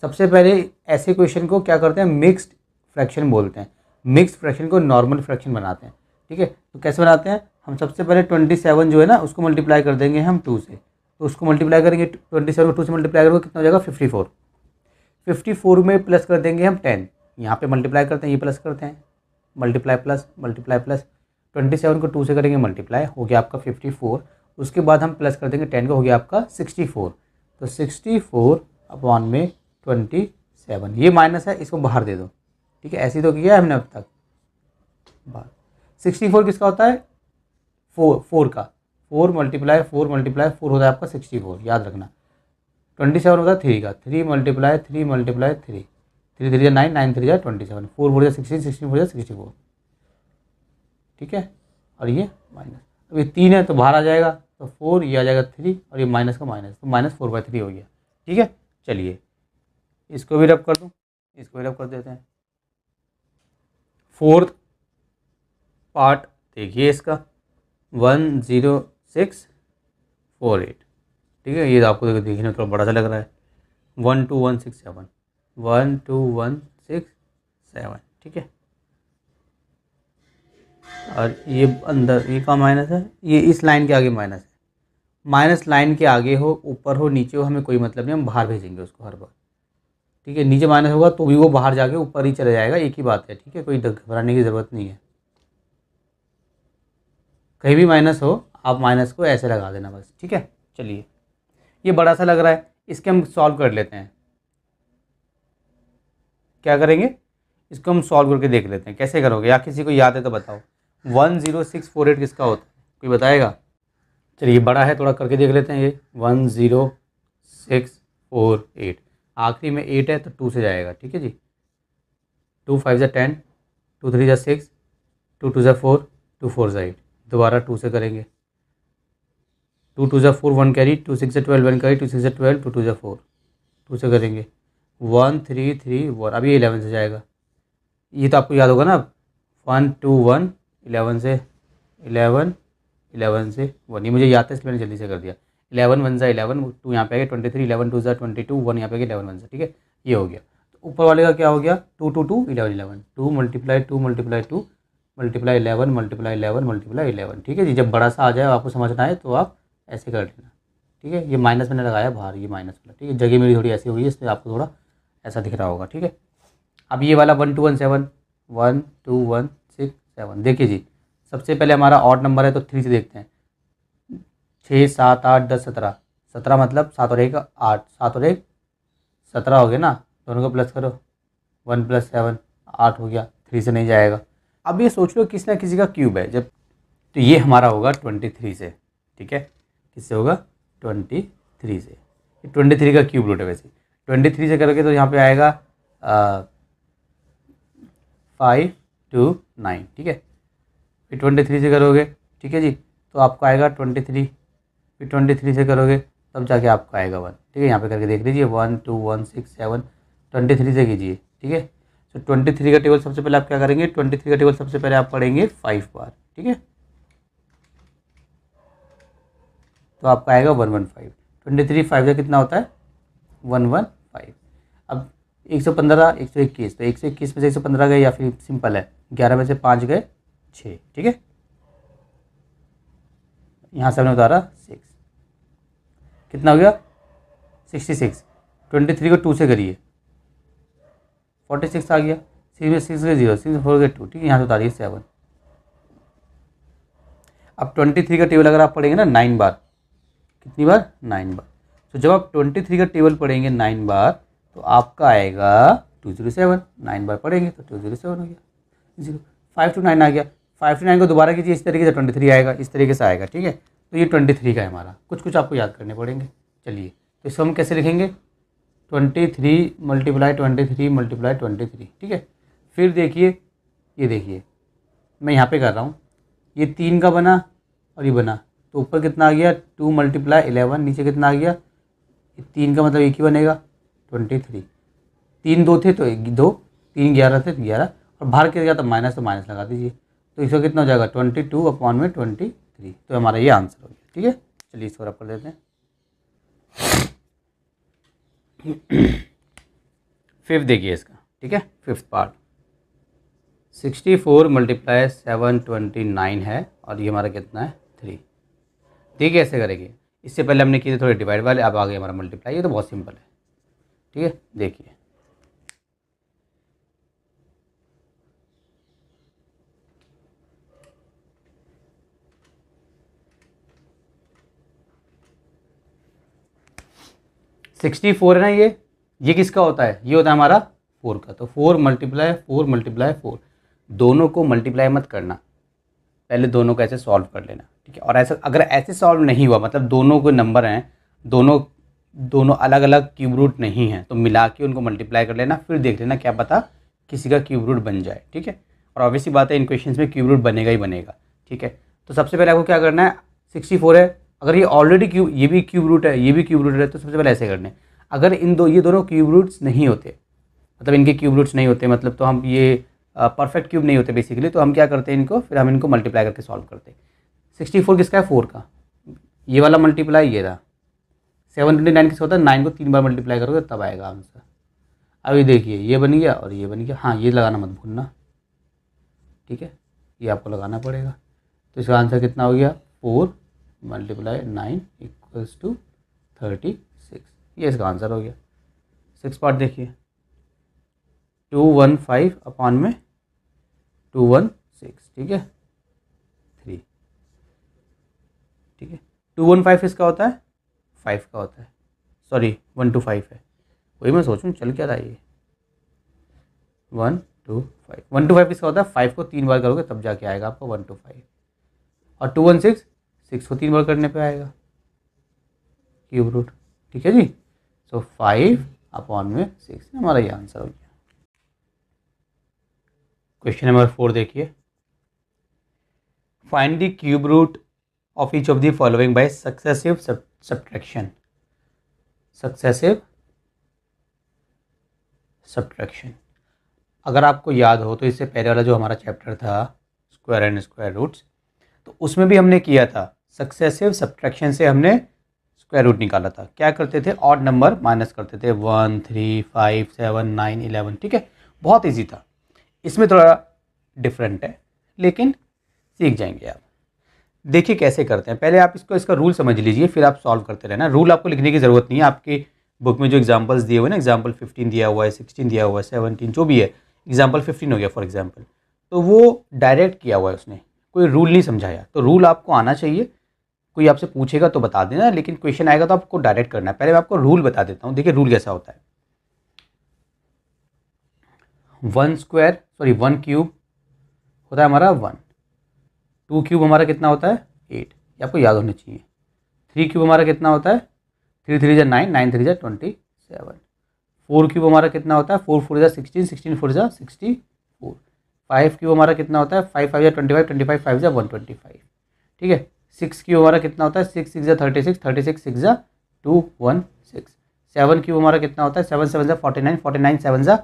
सबसे पहले ऐसे क्वेश्चन को क्या करते हैं, मिक्स्ड फ्रैक्शन बोलते हैं। मिक्स्ड फ्रैक्शन को नॉर्मल फ्रैक्शन बनाते हैं। ठीक है, तो कैसे बनाते हैं, हम सबसे पहले 27 जो है ना उसको मल्टीप्लाई कर देंगे हम 2 से, तो उसको मल्टीप्लाई करेंगे 27 को 2 से मल्टीप्लाई करोगे कितना हो जाएगा 54। 54 में प्लस कर देंगे हम 10, यहाँ पे मल्टीप्लाई करते हैं, ये प्लस करते हैं, मल्टीप्लाई प्लस मल्टीप्लाई प्लस, 27 को 2 से करेंगे मल्टीप्लाई, हो गया आपका 54। उसके बाद हम प्लस कर देंगे 10 का, हो गया आपका 64। तो 64 अपॉन में 27, ये माइनस है, इसको बाहर दे दो। ठीक है, ऐसे ही तो किया है हमने अब तक बाहर। 64 किसका होता है, 4 का, 4 मल्टीप्लाई 4 मल्टीप्लाई 4 होता है आपका 64, याद रखना। 27 होता है 3 का, 3 मल्टीप्लाई 3 मल्टीप्लाई 3, 3 3 9, 9 3 27, 4 4 16, 16 4 64। ठीक है, और ये माइनस, अब ये 3 है तो बाहर आ जाएगा, तो 4, ये आ जाएगा 3 और ये माइनस का माइनस, तो -4/3 हो गया। ठीक है, चलिए इसको भी रब कर दूँ, इसको भी रब कर देते हैं। 4 पार्ट देखिए इसका 10648, ठीक है। ये आपको देखने में थोड़ा बड़ा सा लग रहा है, 12167, 12167, ठीक है। और ये अंदर ये का माइनस है, ये इस लाइन के आगे माइनस है। माइनस लाइन के आगे हो, ऊपर हो, नीचे हो, हमें कोई मतलब नहीं, हम बाहर भेजेंगे उसको हर बार, ठीक है। नीचे माइनस होगा तो भी वो बाहर जाके ऊपर ही चले जाएगा, एक ही बात है, ठीक है। कोई घबराने की ज़रूरत नहीं है। कहीं भी माइनस हो आप माइनस को ऐसे लगा देना बस, ठीक है। चलिए ये बड़ा सा लग रहा है, इसके हम सॉल्व कर लेते हैं। क्या करेंगे, इसको हम सॉल्व करके देख लेते हैं। कैसे करोगे, या किसी को याद है तो बताओ। 10648 किसका होता है, कोई बताएगा? चलिए बड़ा है, थोड़ा करके देख लेते हैं। ये 10648, आखिरी में 8 है तो 2 से जाएगा, ठीक है जी। 2 5 जा 10, 2 3 जा 6, 2 2 जा 4, 2 4 जा 8। दोबारा 2 से करेंगे। 2 2 जा 4, 1 कैरी, 2 6 जा 12, 1 कैरी, 2 6 जा 12, 2 2 जा 4, 2 से करेंगे। 1 3 3 1, अभी 11 से जाएगा। ये तो आपको याद होगा ना, 1 2 1, 11 से 11, 11 से 1, ये मुझे याद था इसलिए मैंने जल्दी से कर दिया। 11 1 जा 11, 2 यहाँ पे आ गया 23, 11 2 जा 22, 1 यहाँ पे आ गया 11 1 से, ठीक है। ये हो गया। तो ऊपर वाले का क्या हो गया, 2 2 2 11 11, 2 multiply 2 multiply 2 multiply 11 multiply 11 multiply 11, ठीक है जी। जब बड़ा सा आ जाए आपको समझना है तो आप ऐसे कर लेना, ठीक है। ये माइनस मैंने लगाया बाहर, ये माइनस वाला, ठीक है। जगह मेरी थोड़ी ऐसी हुई है इसलिए आपको थोड़ा ऐसा दिख रहा होगा, ठीक है। अब ये वाला 1 2 1 7, 1 2 1 6 7, देखिए जी। सबसे पहले हमारा ऑड नंबर है तो 3 से देखते हैं। 6 7 8 10 17, 17 मतलब 7 और 1 8, 7 और 1 17 हो गया ना, दोनों को प्लस करो, 1 + 7 8 हो गया, 3 से नहीं जाएगा। अब ये सोच लो किसी ना किसी का क्यूब है जब, तो ये हमारा होगा 23 से, ठीक है। किससे होगा, 23 से। 23 का क्यूब रूट है वैसे। 23 से करोगे तो यहाँ पे आएगा 5 2 9, ठीक है। फिर 23 से करोगे, ठीक है जी, तो आपको आएगा 23। फिर 23 से करोगे तब जाके आपको आएगा 1, ठीक है। यहाँ पे करके देख लीजिए, 1 2 1 6 7, 23 से कीजिए, ठीक है। तो 23 का टेबल सबसे पहले आप क्या करेंगे, 23 का टेबल सबसे पहले आप पढ़ेंगे 5 बार, ठीक है। तो आपका आएगा 115। 23 5 का कितना होता है, 115। अब 115 121, तो 121 में से 115 गए, या फिर सिंपल है 11 में से 5 गए 6, ठीक है। यहाँ से हमने उतारा 6, कितना हो गया 66। 23 को 2 से करिए, 46 आ गया। 6 में 6 गए 0, 6 4 गए 2, ठीक है। यहाँ से उतारिए 7। अब 23 का टेबल अगर आप पढ़ेंगे ना 9 बार, कितनी बार, 9 बार। तो जब आप 23 का टेबल पढ़ेंगे 9 बार तो आपका आएगा 207। 9 बार पढ़ेंगे तो 207 हो गया, 0। 5 to 9 आ गया। 5 to 9 को दोबारा कीजिए, इस तरीके से 23 आएगा, इस तरीके से आएगा, ठीक है। तो ये 23 का है हमारा। कुछ आपको याद करने पड़ेंगे। चलिए तो इसको हम कैसे लिखेंगे, 23 मल्टीप्लाई 23 मल्टीप्लाई 23, ठीक है। फिर देखिए, ये देखिए मैं यहाँ पे कर रहा हूँ, ये 3 का बना और ये बना, तो ऊपर कितना आ गया 2 मल्टीप्लाई 11, नीचे कितना आ गया, ये 3 का मतलब एक ही बनेगा 23। 3 2 थे तो 1 2, 3 11 थे तो 11, और बाहर के गया तो माइनस लगा दीजिए, तो इसका कितना हो जाएगा 22/23। तो हमारा ये आंसर हो गया, ठीक है। चलिए इसको रख कर देते हैं। फिफ्थ देखिए इसका, ठीक है, फिफ्थ पार्ट 64 मल्टीप्लाई 729 है, और ये हमारा कितना है 3। देखिए ऐसे करेंगे, इससे पहले हमने किए थे थोड़े डिवाइड वाले, अब आ गए हमारा मल्टीप्लाई। ये तो बहुत सिंपल है, ठीक है। देखिए सिक्सटी 4 है ना, ये किसका होता है, ये होता है हमारा 4 का। तो 4 मल्टीप्लाई 4 मल्टीप्लाई 4, दोनों को मल्टीप्लाई मत करना, पहले दोनों को ऐसे सॉल्व कर लेना, ठीक है। और ऐसा अगर ऐसे सॉल्व नहीं हुआ, मतलब दोनों को नंबर हैं, दोनों अलग अलग क्यूब रूट नहीं हैं, तो मिला के उनको मल्टीप्लाई कर लेना, फिर देख लेना क्या पता किसी का क्यूब रूट बन जाए, ठीक है। और ऑब्वियसली बात है इन क्वेश्चंस में क्यूब रूट बनेगा ही बनेगा, ठीक है। तो सबसे पहले आपको क्या करना है, 64 है, अगर ये ऑलरेडी क्यूब, ये भी क्यूब रूट है, ये भी क्यूब रूट है, तो सबसे पहले ऐसे करने। अगर ये दोनों क्यूब रूट्स नहीं होते, मतलब इनके क्यूब रूट्स नहीं होते, मतलब तो हम ये परफेक्ट क्यूब नहीं होते बेसिकली, तो हम क्या करते हैं इनको, फिर हम इनको मल्टीप्लाई करके सॉल्व करते हैं। 64 किसका है, 4 का, ये वाला मल्टीप्लाई ये रहा। 729 किसका होता है, 9 को 3 बार मल्टीप्लाई करोगे तब आएगा आंसर। अभी देखिए ये बन गया और ये बन गया, हाँ ये लगाना मत भूलना, ठीक है, ये आपको लगाना पड़ेगा। तो इसका आंसर कितना हो गया, 4 × 9 = 36, ये इसका आंसर हो गया। 6 पार्ट देखिए, 215 अपॉन में 216, ठीक है 3, ठीक है। 215 इसका होता है 5 का होता है, सॉरी 125 है, वही मैं सोचूं चल क्या रहा है ये। 125 इसका होता है, 5 को 3 बार करोगे तब जाके आएगा आपको 125, और 216 6 को 3 बार करने पे आएगा क्यूब रूट, ठीक है जी। सो 5 अपॉन में 6 हमारा ये आंसर हो गया। क्वेश्चन नंबर 4 देखिए, find the cube root of each of the following by successive subtraction. Successive subtraction, अगर आपको याद हो तो इससे पहले वाला जो हमारा चैप्टर था स्क्वायर एंड स्क्वायर रूट्स, तो उसमें भी हमने किया था सक्सेसिव सब्ट्रैक्शन से हमने स्क्वायर रूट निकाला था। क्या करते थे, ऑड नंबर माइनस करते थे, 1 3 5 7 9 11, ठीक है, बहुत इजी था। इसमें थोड़ा डिफरेंट है लेकिन सीख जाएंगे आप। देखिए कैसे करते हैं, पहले आप इसका रूल समझ लीजिए, फिर आप सॉल्व करते रहना। रूल आपको लिखने की ज़रूरत नहीं है, आपकी बुक में जो एग्जांपल्स दिए हुए ना, एग्जांपल 15 दिया हुआ है, 16 दिया हुआ है, 17 जो भी है, एग्जांपल 15 हो गया फॉर एग्जांपल, तो वो डायरेक्ट किया हुआ है उसने, कोई रूल नहीं समझाया। तो रूल आपको आना चाहिए, कोई आपसे पूछेगा तो बता देना, लेकिन क्वेश्चन आएगा तो आपको डायरेक्ट करना है। पहले मैं आपको रूल बता देता हूँ। देखिए रूल कैसा होता है, 1 क्यूब होता है हमारा 1, 2 क्यूब हमारा कितना होता है 8, ये आपको याद होने चाहिए। 3 क्यूब हमारा कितना होता है 3 3 जा 9, 9 3 जा 27। 4 क्यूब हमारा कितना होता है 4 4 जा 16, 16 4 जा 64। 5 क्यूब हमारा कितना होता है 5 5 जा 25, 25 5 जा 125, ठीक है। 6 क्यूब हमारा कितना होता है 6 6 जा 36, 36 6 जा 216। 7 क्यूब हमारा कितना होता है 7 7 जा 49, 49 7 जा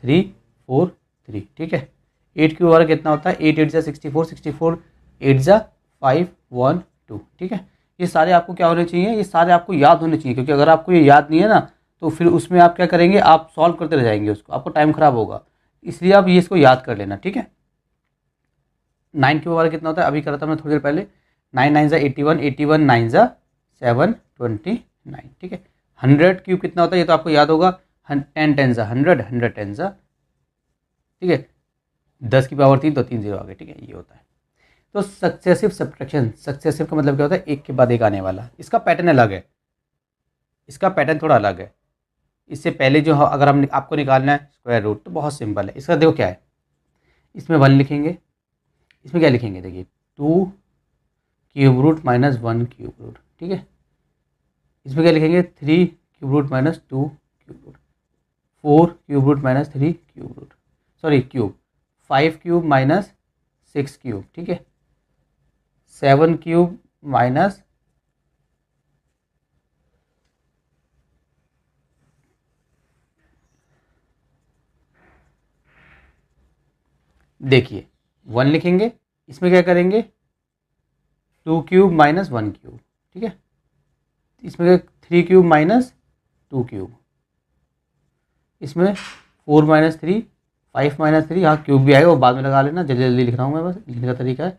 3 4 3, ठीक है। 8 क्यूब हमारा कितना होता है 8 8 जा 64, 64 8 जा 5 1 2, ठीक है। ये सारे आपको क्या होने चाहिए, ये सारे आपको याद होने चाहिए, क्योंकि अगर आपको ये याद नहीं है ना तो फिर उसमें आप क्या करेंगे, आप सॉल्व करते रह जाएंगे उसको, आपको टाइम खराब होगा, इसलिए आप ये इसको याद कर लेना, ठीक है। 9 क्यूब हमारा कितना होता है, अभी करा था मैं थोड़ी देर पहले, 9 9 जा 81, 81 9 जा 729, ठीक है। 100 क्यूब कितना होता है ये तो आपको याद होगा, 10 10 जा 100, 100 10 जा, ठीक है, 10 की पावर 3 तो 3 0 आ गए, ठीक है, ये होता है। तो सक्सेसिव सब्ट्रैक्शन, सक्सेसिव का मतलब क्या होता है, एक के बाद एक आने वाला, इसका पैटर्न अलग है, इसका पैटर्न थोड़ा अलग है। इससे पहले जो अगर हम आपको निकालना है स्क्वायर रूट तो बहुत सिंपल है। इसका देखो क्या है, इसमें 1 लिखेंगे, इसमें क्या लिखेंगे, देखिए 2 cube root minus 1 cube root, ठीक है। इसमें क्या लिखेंगे 3 cube root minus 2 cube root, 4 cube root minus 3 cube root, sorry cube, 5 cube minus 6 cube, ठीक है, 7 क्यूब माइनस देखिए 1 लिखेंगे, इसमें क्या करेंगे 2 क्यूब माइनस 1 क्यूब, ठीक है, इसमें 3 क्यूब माइनस 2 क्यूब, इसमें 4 माइनस 3 5 माइनस 3, हाँ क्यूब भी आएगा वो बाद में लगा लेना, जल्दी जल्दी लिख रहा हूँ मैं, बस लिखने का तरीका है।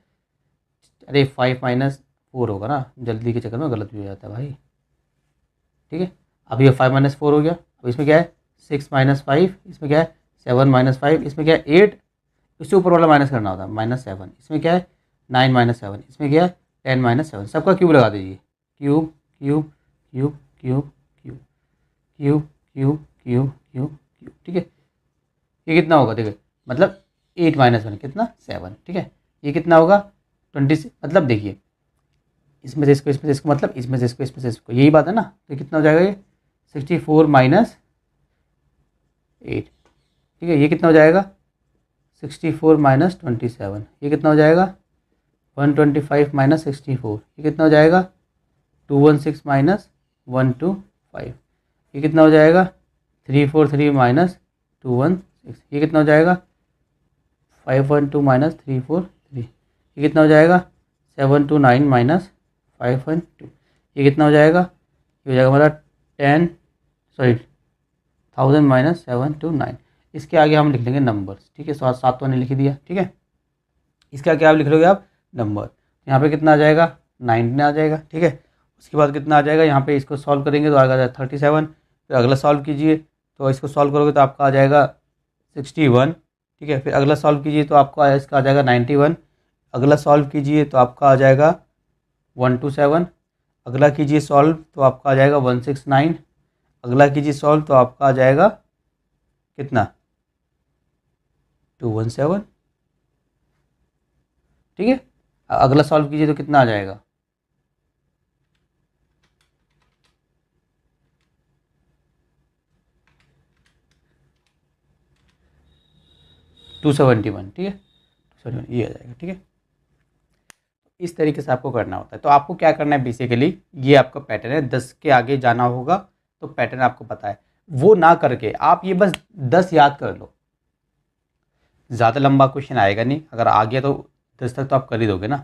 अरे 5 माइनस 4 होगा ना, जल्दी के चक्कर में गलत भी हो जाता है भाई, ठीक है। अब ये 5 माइनस 4 हो गया, अब इसमें क्या है 6 माइनस 5, इसमें क्या है 7 माइनस 5, इसमें क्या है 8, इससे ऊपर वाला माइनस करना होता है -7, इसमें क्या है 9 माइनस 7, इसमें क्या है 10 माइनस 7, सबका क्यूब लगा दीजिए, cube cube cube cube cube cube cube cube cube cube, ठीक है। ये कितना होगा देखिए, मतलब 8 माइनस 1 कितना 7, ठीक है। ये कितना होगा 20, मतलब देखिए इसमें से इसको मतलब इसमें से इसको, यही बात है ना। तो कितना हो जाएगा ये 64 माइनस 8, ठीक है। ये कितना हो जाएगा 64 माइनस 27, ये कितना हो जाएगा 125 माइनस 64, ये कितना हो जाएगा 216 माइनस 125, ये कितना हो जाएगा 343 माइनस 216, ये कितना हो जाएगा 512 माइनस 343, ये कितना हो जाएगा 729 माइनस 512, ये कितना हो जाएगा, ये हो जाएगा हमारा 1000 माइनस 729। इसके आगे हम लिख लेंगे नंबर्स, ठीक है, सात तो नहीं लिख दिया, ठीक है। इसके आगे आप लिख लोगे आप नंबर, यहाँ पे कितना आ जाएगा 19 आ जाएगा, ठीक है। उसके बाद कितना आ जाएगा, यहाँ पे इसको सॉल्व करेंगे तो आ जाएगा 37, फिर अगला सॉल्व कीजिए तो इसको सॉल्व करोगे तो आपका आ जाएगा 61, ठीक है। फिर अगला सॉल्व कीजिए तो आपका इसका आ जाएगा 91, अगला सॉल्व कीजिए तो आपका आ जाएगा 127, अगला कीजिए सॉल्व तो आपका आ जाएगा 169, अगला कीजिए सॉल्व तो आपका आ जाएगा कितना 217, ठीक है। अगला सॉल्व कीजिए तो कितना आ जाएगा 271, ठीक है, 271 ये आ जाएगा, ठीक है। इस तरीके से आपको करना होता है। तो आपको क्या करना है बेसिकली, ये आपका पैटर्न है, 10 के आगे जाना होगा तो पैटर्न आपको पता है, वो ना करके आप ये बस 10 याद कर लो, ज़्यादा लंबा क्वेश्चन आएगा नहीं, अगर आ गया तो 10 तक तो आप कर ही दोगे ना।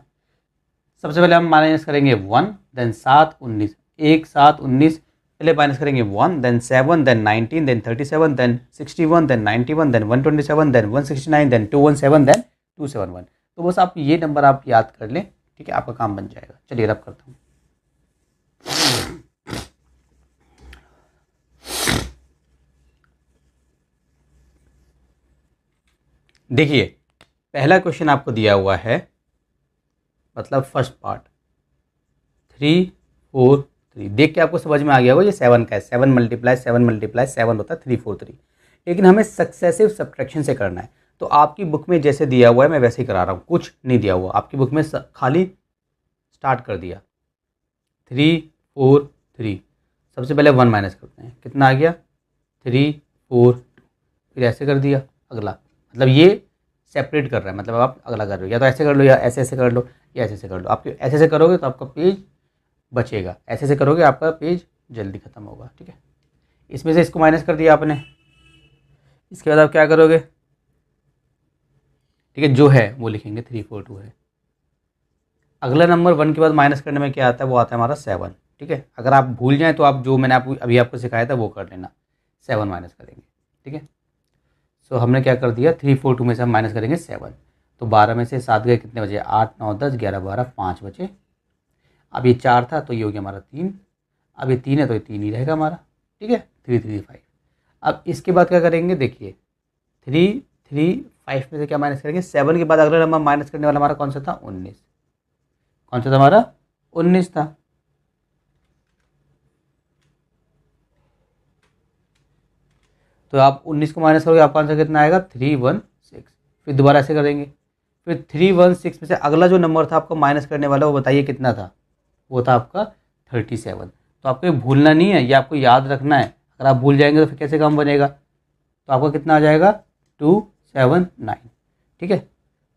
सबसे पहले हम माइनस करेंगे 1, देन 7 19, 1 7 19, पहले माइनस करेंगे 1, then 7, then 19, then 37, then 61, then 91, then 127, then 169, then 217, then 271। तो बस आप ये नंबर आप याद कर लें, ठीक है, आपका काम बन जाएगा। चलिए रब करता हूँ। देखिए पहला क्वेश्चन आपको दिया हुआ है, मतलब फर्स्ट पार्ट 3 4 3, देख के आपको समझ में आ गया होगा ये 7 का है, 7 मल्टीप्लाई 7 होता है 343, लेकिन हमें सक्सेसिव सब्ट्रैक्शन से करना है। तो आपकी बुक में जैसे दिया हुआ है मैं वैसे ही करा रहा हूँ, कुछ नहीं दिया हुआ आपकी बुक में, खाली स्टार्ट कर दिया 3 4 3, सबसे पहले 1 माइनस करते हैं, कितना आ गया 3 4 2, फिर ऐसे कर दिया अगला, मतलब ये सेपरेट कर रहा है, मतलब आप अगला कर रहे हो, या तो ऐसे कर लो या ऐसे ऐसे कर लो या ऐसे ऐसे कर लो। आप ऐसे ऐसे करोगे तो आपका पेज बचेगा, ऐसे ऐसे करोगे आपका पेज जल्दी ख़त्म होगा, ठीक है। इसमें से इसको माइनस कर दिया आपने, इसके बाद आप क्या करोगे, ठीक है, जो है वो लिखेंगे 342 है। अगला नंबर 1 के बाद माइनस करने में क्या आता है, वो आता है हमारा 7, ठीक है। अगर आप भूल जाएँ तो आप जो मैंने अभी आपको सिखाया था वो कर लेना, 7 माइनस करेंगे, ठीक है। सो हमने क्या कर दिया 342 में से हम माइनस करेंगे 7, तो 12 में से 7 गए कितने बजे, 8 9 10 11 12 5 बचे। अब ये 4 था तो ये हो गया हमारा 3, अब ये 3 है तो ये 3 ही रहेगा हमारा, ठीक है, 335। अब इसके बाद क्या करेंगे, देखिए 335 में से क्या माइनस करेंगे, 7 के बाद अगला नंबर माइनस करने वाला हमारा कौन सा था, 19, कौन सा था हमारा 19 था। तो आप 19 को माइनस करोगे आपका आंसर कितना आएगा 316, फिर दोबारा ऐसे करेंगे, फिर 316 में से अगला जो नंबर था आपको माइनस करने वाला वो बताइए कितना था, वो था आपका 37। तो आपको ये भूलना नहीं है, ये आपको याद रखना है, अगर आप भूल जाएंगे तो फिर कैसे काम बनेगा। तो आपका कितना आ जाएगा 279, ठीक है।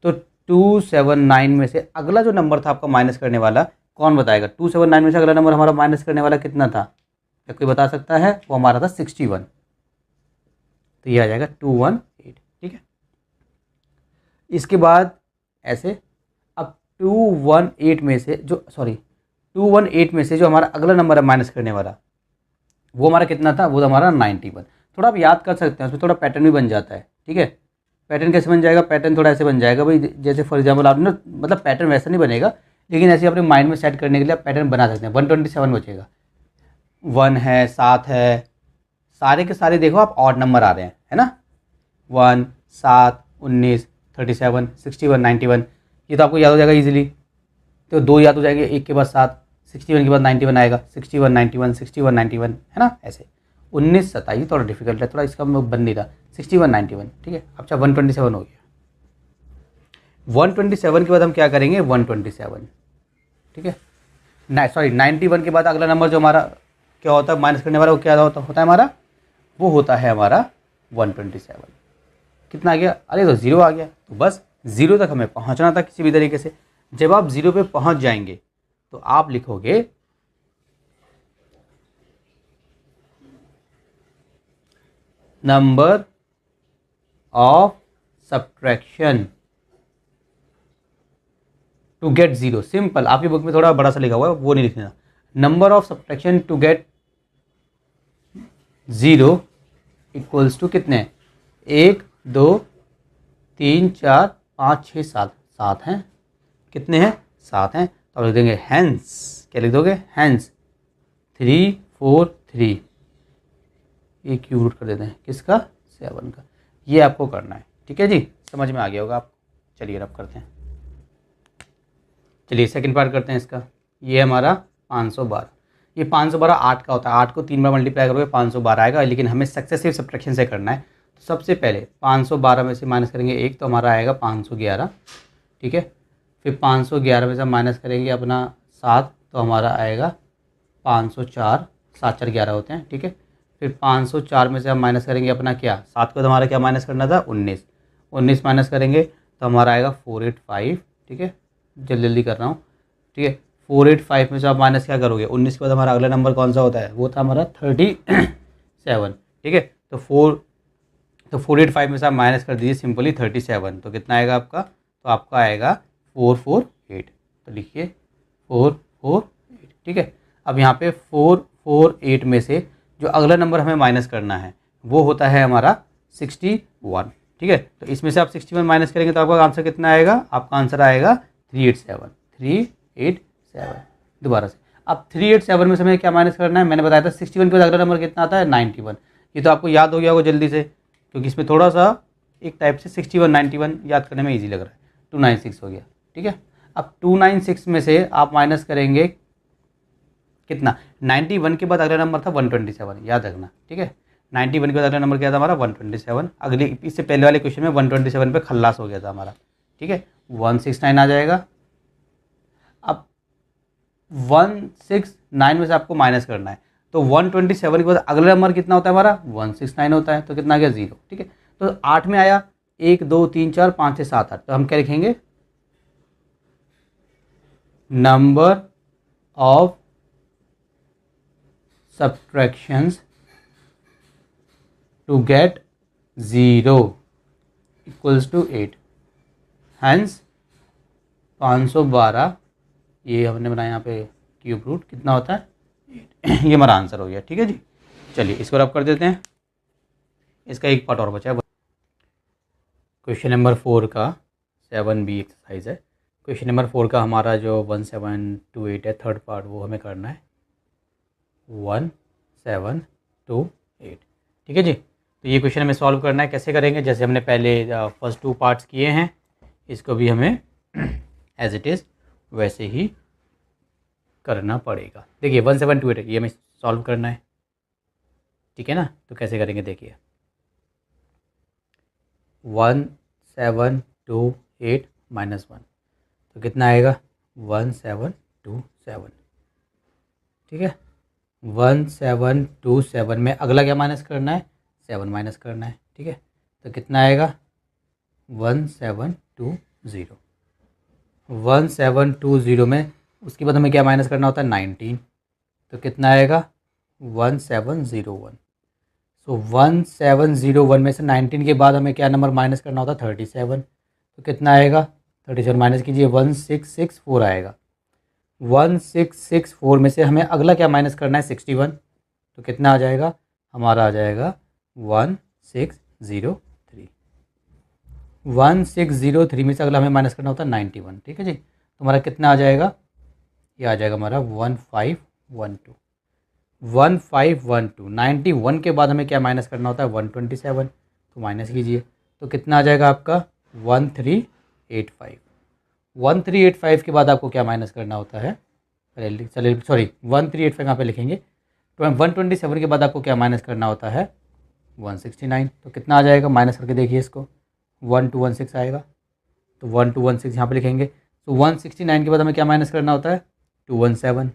तो 279 में से अगला जो नंबर था आपका माइनस करने वाला कौन बताएगा, 279 में से अगला नंबर हमारा माइनस करने वाला कितना था, क्या कोई बता सकता है, वो हमारा था 61, तो ये आ जाएगा 218, ठीक है। इसके बाद ऐसे, अब 218 में से जो हमारा अगला नंबर है माइनस करने वाला वो हमारा कितना था, वो था हमारा 91। थोड़ा आप याद कर सकते हैं, उसमें थोड़ा पैटर्न भी बन जाता है, ठीक है। पैटर्न कैसे बन जाएगा, पैटर्न थोड़ा ऐसे बन जाएगा भाई, जैसे फॉर एग्जाम्पल आपने, मतलब पैटर्न वैसा नहीं बनेगा लेकिन ऐसे अपने माइंड में सेट करने के लिए आप पैटर्न बना सकते हैं। 127 बचेगा, 1 है 7 है, सारे के सारे देखो आप ऑड नंबर आ रहे हैं, है ना, 1 7 19 37 61 91, ये तो आपको याद हो जाएगा इजीली। तो 2 याद हो जाएंगे, एक के बाद 7, 61 के बाद 91 आएगा, 61 91 61 91, है ना, ऐसे 19 27 थोड़ा डिफिकल्ट है, थोड़ा इसका बन नहीं रहा, 61 91, ठीक है। अच्छा 127 हो गया, 127 के बाद हम क्या करेंगे 127, ठीक है, 91 के बाद अगला नंबर जो हमारा क्या होता है माइनस करने वाला, वो क्या होता है हमारा, वो होता है हमारा 127। कितना आ गया, अरे तो 0 आ गया, तो बस 0 तक हमें पहुंचना था किसी भी तरीके से। जब आप 0 पे पहुंच जाएंगे तो आप लिखोगे number of subtraction, to get zero, simple, आपकी बुक में थोड़ा बड़ा सा लिखा हुआ है वो नहीं लिखना। Number of subtraction to get zero equals to कितने, 1 2 3 4 5 6 7, 7 हैं, कितने हैं, 7 हैं। तो लिख देंगे हैंस, क्या लिख दोगे, हैंस 3 4 3, ये क्यूब रूट कर देते हैं किसका, 7 का। ये आपको करना है, ठीक है जी, समझ में आ गया होगा आप। चलिए अब करते हैं, चलिए सेकंड पार्ट करते हैं इसका। ये हमारा 512, ये 512 8 का होता है, 8 को 3 बार मल्टीप्लाई करोगे 512 आएगा, लेकिन हमें सक्सेसिव सब्ट्रैक्शन से करना है। तो सबसे पहले 512 में से माइनस करेंगे 1, तो हमारा आएगा 511, ठीक है। फिर 511 में से माइनस करेंगे अपना 7, तो हमारा आएगा 504, 7 4 11 होते हैं, ठीक है। फिर 504 में से हम माइनस करेंगे अपना क्या, 7 को तो हमारा क्या माइनस करना था, 19, 19 माइनस करेंगे तो हमारा आएगा 485, ठीक है, जल्दी जल्दी कर रहा हूँ, ठीक है। 485 में से आप माइनस क्या करोगे, 19 के बाद हमारा अगला नंबर कौन सा होता है, वो था हमारा 37, ठीक है। तो 485 में से आप माइनस कर दीजिए सिंपली 37, तो कितना आएगा आपका, तो आपका आएगा 448, तो लिखिए 448, ठीक है। अब यहाँ पे 448 में से जो अगला नंबर हमें माइनस करना है वो होता है हमारा 61, ठीक है। तो इसमें से आप 61 माइनस करेंगे तो आपका आंसर कितना आएगा, आपका आंसर आएगा 387। दोबारा से, अब 387 में से हमें क्या माइनस करना है, मैंने बताया था 61 के बाद अगला नंबर कितना आता है, 91। ये तो आपको याद हो गया होगा जल्दी से, क्योंकि इसमें थोड़ा सा एक टाइप से 61 91 याद करने में ईजी लग रहा है। 296 हो गया, ठीक है। अब 296 में से आप माइनस करेंगे कितना, 91 के बाद अगला नंबर था 127, याद रखना, ठीक है। 91 के बाद अगला नंबर क्या था हमारा 127, अगले इससे पहले वाले क्वेश्चन में 127 पे खल्लास हो गया था हमारा, ठीक है। 169 आ जाएगा। अब 169 में से आपको माइनस करना है, तो 127 के बाद अगला नंबर कितना होता है हमारा, 169 होता है, तो कितना आ गया 0, ठीक है। तो 8 में आया 1 2 3 4 5 6 7 8, तो हम क्या लिखेंगे, number of subtractions to get 0 equals to 8, hence 512, ये हमने बनाया यहाँ पे क्यूब रूट कितना होता है 8, ये हमारा आंसर हो गया, ठीक है जी। चलिए इसको रब कर देते हैं, इसका एक पार्ट और बचा है, क्वेश्चन नंबर 4 का 7B एक्सरसाइज है। क्वेश्चन नंबर 4 का हमारा जो 1728 है थर्ड पार्ट, वो हमें करना है 1728, ठीक है जी। तो ये क्वेश्चन हमें सॉल्व करना है, कैसे करेंगे, जैसे हमने पहले फर्स्ट 2 पार्ट्स किए हैं, इसको भी हमें एज इट इज़ वैसे ही करना पड़ेगा। देखिए 1728 ये हमें सॉल्व करना है, ठीक है ना। तो कैसे करेंगे देखिए, 1728 -1, तो कितना आएगा 1727, ठीक है। 1727 में अगला क्या माइनस करना है, 7 माइनस करना है, ठीक है। तो कितना आएगा 1720, 1720 में उसके बाद हमें क्या माइनस करना होता है 19, तो कितना आएगा 1701। सो 1701 में से 19 के बाद हमें क्या नंबर माइनस करना होता है 37, तो कितना आएगा 37 माइनस कीजिए 1664 आएगा। 1664 में से हमें अगला क्या माइनस करना है 61, तो कितना आ जाएगा हमारा आ जाएगा 1603। 1603 में से अगला हमें माइनस करना होता है 91, ठीक है जी। तो हमारा कितना आ जाएगा, ये आ जाएगा हमारा 1512। 1512 91 के बाद हमें क्या माइनस करना होता है 127, तो माइनस कीजिए, तो कितना आ जाएगा आपका 1385। 1385 के बाद आपको क्या माइनस करना होता है, चलिए सॉरी 1385 यहाँ पे लिखेंगे। तो 127 के बाद आपको क्या माइनस करना होता है 169, तो कितना आ जाएगा माइनस करके देखिए इसको 1216 आएगा, तो 1216 यहाँ पे लिखेंगे। तो 169 के बाद हमें क्या माइनस करना होता है 217,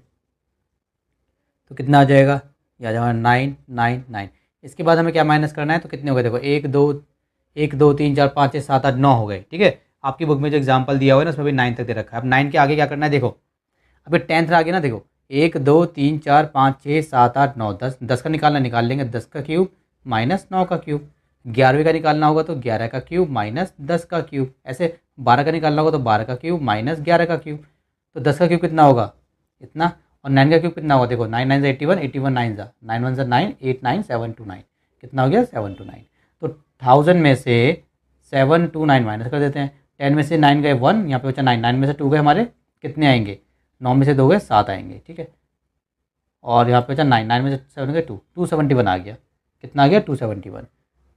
तो कितना आ जाएगा, या जाएगा 999। इसके बाद हमें क्या माइनस करना है, तो कितने हो गए देखो 1 2 3 4 5 6 7 8 9 हो गए, ठीक है। आपकी बुक में जो एग्जाम्पल दिया हुआ है ना उसमें भी 9 तक दे रखा है। अब 9 के आगे क्या करना है, देखो अभी 10th आ गया ना, देखो 1 2 3 4 5 6 7 8 9 10, 10 का निकालना निकाल लेंगे, 10 का क्यूब माइनस 9 का क्यूब। 11वें का निकालना होगा तो 11 का क्यूब माइनस 10 का क्यूब, ऐसे 12 का निकालना होगा तो 12 का क्यूब माइनस 11 का क्यूब, तो 10 का क्यूब कितना होगा, इतना, और 9 का क्यूब कितना होगा, देखो 9 9 81, 81 9 जा 9 1 9, 8 9 7 2 9, कितना हो गया 7 2 9। तो 1000 में से 7 2 9 माइनस कर देते हैं, 10 में से 9 गए 1, यहाँ पे बचा 9, 9 में से 2 गए हमारे कितने आएंगे, 9 में से 2 गए 7 आएंगे, ठीक है, और यहाँ पे बचा 9, 9 में से 7 गए 2, 271 आ गया, कितना आ गया 271।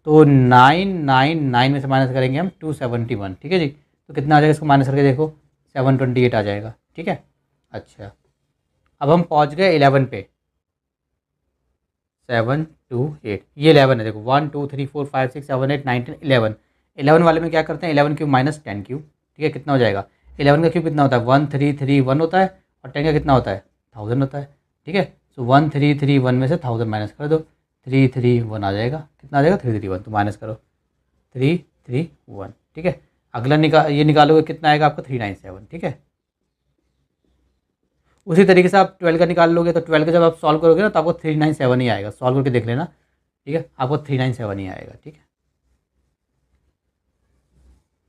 तो 999 में से माइनस करेंगे हम 271, ठीक है जी, तो कितना आ जाएगा, इसको माइनस करके देखो 728 आ जाएगा, ठीक है। अच्छा, अब हम पहुँच गए 11 पे, 7 2 8, ये 11 है, देखो 1 2 3 4 5 6 7 8 9 10 11, 11 वाले में क्या करते हैं 11 क्यूब माइनस 10 क्यूब, ठीक है, कितना हो जाएगा, 11 का क्यूब कितना होता है 1331 होता है, और 10 का कितना होता है 1000 होता है, ठीक है। सो 1331 में से 1000 माइनस कर दो, 331 आ जाएगा, कितना आ जाएगा 331, तो माइनस करो 331, ठीक है। अगला ये निकालोगे कितना आएगा आपका 397, ठीक है। उसी तरीके से आप 12 का निकाल लोगे, तो 12 का जब आप सॉल्व करोगे ना तो आपको 397 ही आएगा, सॉल्व करके देख लेना, ठीक है, आपको 397 ही आएगा, ठीक है।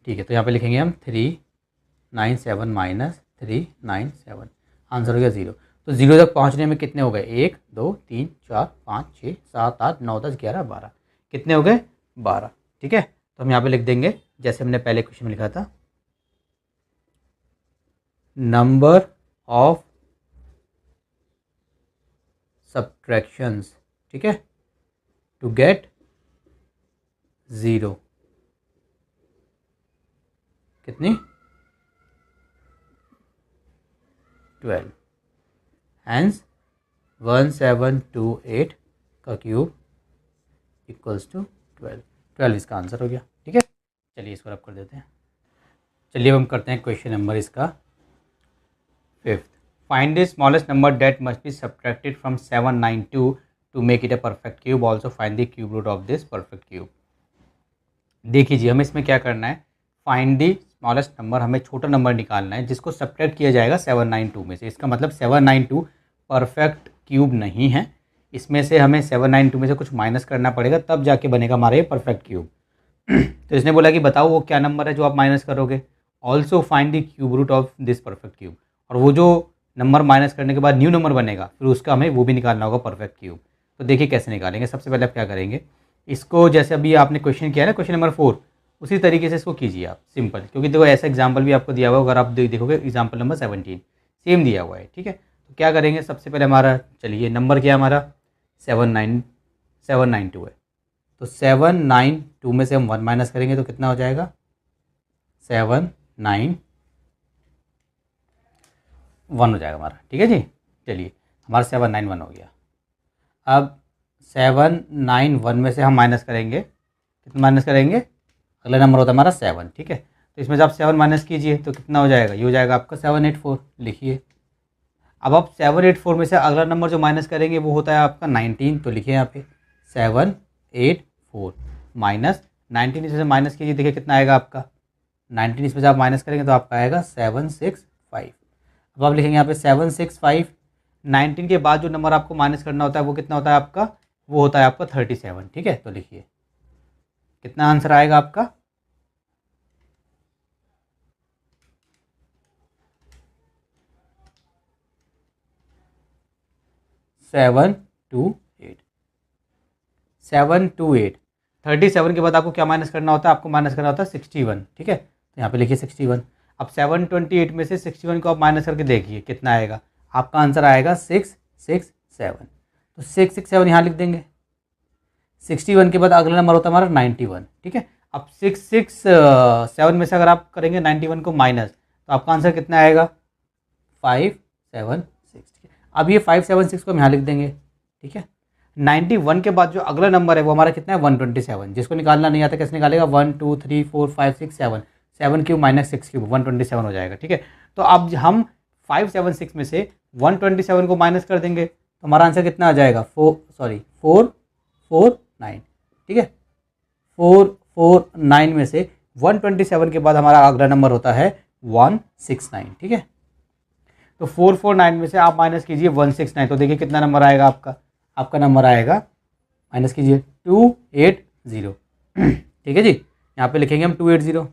ठीक है, तो यहाँ पे लिखेंगे हम 397 माइनस 397, आंसर हो गया 0। तो 0 तक पहुँचने में कितने हो गए, 1 2 3 4 5 6 7 8 9 10 11 12, कितने हो गए 12, ठीक है। तो हम यहाँ पे लिख देंगे जैसे हमने पहले क्वेश्चन में लिखा था, नंबर ऑफ सब्ट्रैक्शंस, ठीक है, टू गेट 0, कितनी 12, हैंस 1728 का क्यूब इक्वल्स टू 12 इसका आंसर हो गया, ठीक है। चलिए इसको रब कर देते हैं। चलिए अब हम करते हैं क्वेश्चन नंबर इसका 5th, find the smallest number that must be subtracted from 792 to make it a perfect cube, also find the cube root of this perfect cube. देखिए जी, हमें इसमें क्या करना है, फाइंड द स्मॉलेस्ट नंबर, हमें छोटा नंबर निकालना है जिसको सब्ट्रैक्ट किया जाएगा 792 में से। इसका मतलब 792 परफेक्ट क्यूब नहीं है, इसमें से हमें 792 में से कुछ माइनस करना पड़ेगा, तब जाके बनेगा हमारा ये परफेक्ट क्यूब। तो इसने बोला कि बताओ वो क्या नंबर है जो आप माइनस करोगे, also find the cube root of this perfect cube, और वो जो नंबर माइनस करने के बाद न्यू नंबर बनेगा फिर उसका हमें वो भी निकालना होगा परफेक्ट क्यूब। तो देखिए कैसे निकालेंगे, सबसे पहले आप क्या करेंगे, इसको जैसे अभी आपने क्वेश्चन किया है ना क्वेश्चन नंबर 4, उसी तरीके से इसको कीजिए आप सिंपल, क्योंकि देखो ऐसा एग्जाम्पल भी आपको दिया हुआ है, अगर आप देखोगे एग्जाम्पल नंबर 17 सेम दिया हुआ है, ठीक है। तो क्या करेंगे, सबसे पहले हमारा, चलिए नंबर क्या है हमारा 792 है, तो 792 में से हम 1 माइनस करेंगे तो कितना हो जाएगा 791 हो जाएगा हमारा, ठीक है जी। चलिए हमारा 791 हो गया। अब 791 में से हम माइनस करेंगे, कितना माइनस करेंगे, अगला नंबर होता है हमारा 7, ठीक है। तो इसमें से आप 7 माइनस कीजिए तो कितना हो जाएगा, ये हो जाएगा आपका 784, लिखिए। अब आप 784 में से अगला नंबर जो माइनस करेंगे वो होता है आपका 19, तो लिखिए यहाँ पे 784 माइनस 19, इसमें से माइनस कीजिए, देखिए कितना आएगा आपका 19, इसमें से आप माइनस करेंगे तो आपका आएगा 765। अब आप लिखेंगे यहाँ पे 765, 19 के बाद जो नंबर आपको माइनस करना होता है वो कितना होता है आपका, वो होता है आपका 37, ठीक है। तो लिखिए कितना आंसर आएगा आपका 728, 728। 37 के बाद आपको क्या माइनस करना होता है, आपको माइनस करना होता है 61, ठीक है। तो यहाँ पे लिखिए 61। अब 728 में से 61 को आप माइनस करके देखिए कितना आएगा, आपका आंसर आएगा 667। तो 667 यहाँ लिख देंगे। 61 के बाद अगला नंबर होता है हमारा 91, ठीक है। अब 667 में से अगर आप करेंगे 91 को माइनस तो आपका आंसर कितना आएगा 576, ठीक है। अब ये 576 को हम यहाँ लिख देंगे, ठीक है। 91 के बाद जो अगला नंबर है वो हमारा कितना है 127, जिसको निकालना नहीं आता कैसे निकालेगा 1 2 3 4 5 6 7, 7 क्यूब माइनस 6 क्यूब 127 हो जाएगा, ठीक है। तो अब हम 576 में से 127 को माइनस कर देंगे तो हमारा आंसर कितना आ जाएगा 449, ठीक है। 449 में से 127 के बाद हमारा अगला नंबर होता है 169, ठीक है। तो 449 में से आप माइनस कीजिए 169, तो देखिए कितना नंबर आएगा आपका, आपका नंबर आएगा माइनस कीजिए 280, ठीक है जी। यहाँ पे लिखेंगे हम 280।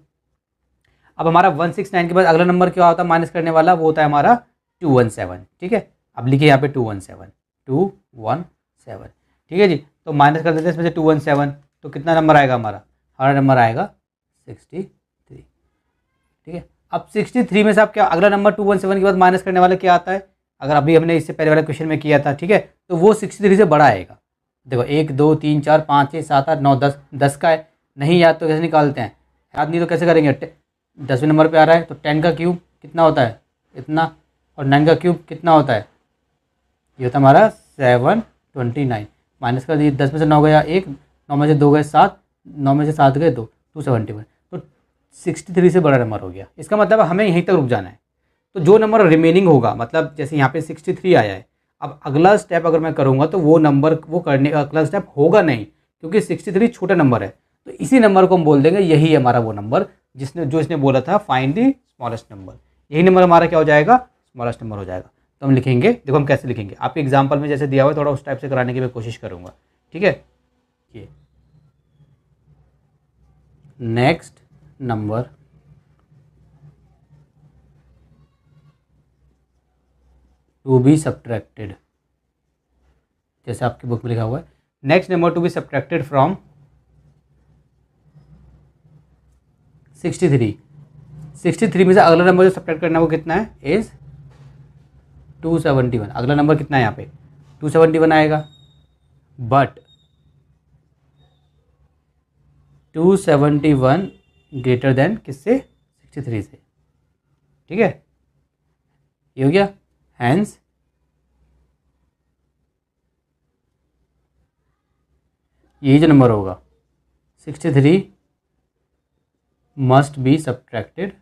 अब हमारा 169 के बाद अगला नंबर क्या होता है माइनस करने वाला, वो होता है हमारा 217, ठीक है। अब लिखिए यहाँ पे 217, ठीक है जी। तो माइनस कर देते हैं इसमें से 217, तो कितना नंबर आएगा हमारा नंबर आएगा 63, ठीक है। अब 63 में से आप क्या अगला नंबर 217 के बाद माइनस करने वाला क्या आता है, अगर अभी हमने इससे पहले वाले क्वेश्चन में किया था, ठीक है, तो वो 63 से बड़ा आएगा। देखो 1 2 3 4 5 6 7 8 9 10, 10 का है, नहीं याद तो कैसे निकालते हैं, याद नहीं तो कैसे करेंगे, 10वें नंबर पे आ रहा है तो 10 का क्यूब कितना होता है इतना, और 9 का क्यूब कितना होता है, ये होता है हमारा 729। माइनस कर दिए, 10 में से 9 गया 1, 9 में से 2 गए 7, 9 में से 7 गए 2, 271, तो 63 से बड़ा नंबर हो गया। इसका मतलब हमें यहीं तक रुक जाना है। तो जो नंबर रिमेनिंग होगा, मतलब जैसे यहाँ पे 63 आया है, अब अगला स्टेप अगर मैं करूँगा तो वो नंबर वो करने का अगला स्टेप होगा नहीं, क्योंकि 63 छोटा नंबर है। तो इसी नंबर को हम बोल देंगे यही है हमारा वो नंबर इसने बोला था फाइंड द स्मॉलेस्ट नंबर, यही नंबर हमारा क्या हो जाएगा, स्मॉलेस्ट नंबर हो जाएगा। तो हम लिखेंगे, देखो हम कैसे लिखेंगे, आपके एग्जाम्पल में जैसे दिया हुआ है थोड़ा उस टाइप से कराने की मैं कोशिश करूँगा, ठीक है। ये next number two be subtracted, जैसे आपकी बुक में लिखा हुआ है, next number two be subtracted from 63। 63 में से अगला नंबर जो सब्ट्रैक्ट करना है वो कितना है, इज 271। अगला नंबर कितना है यहाँ पे 271 आएगा, बट 271 ग्रेटर देन किससे, 63 से, ठीक है, ये हो गया। हैंस यही जो नंबर होगा 63 मस्ट बी सब्ट्रैक्टेड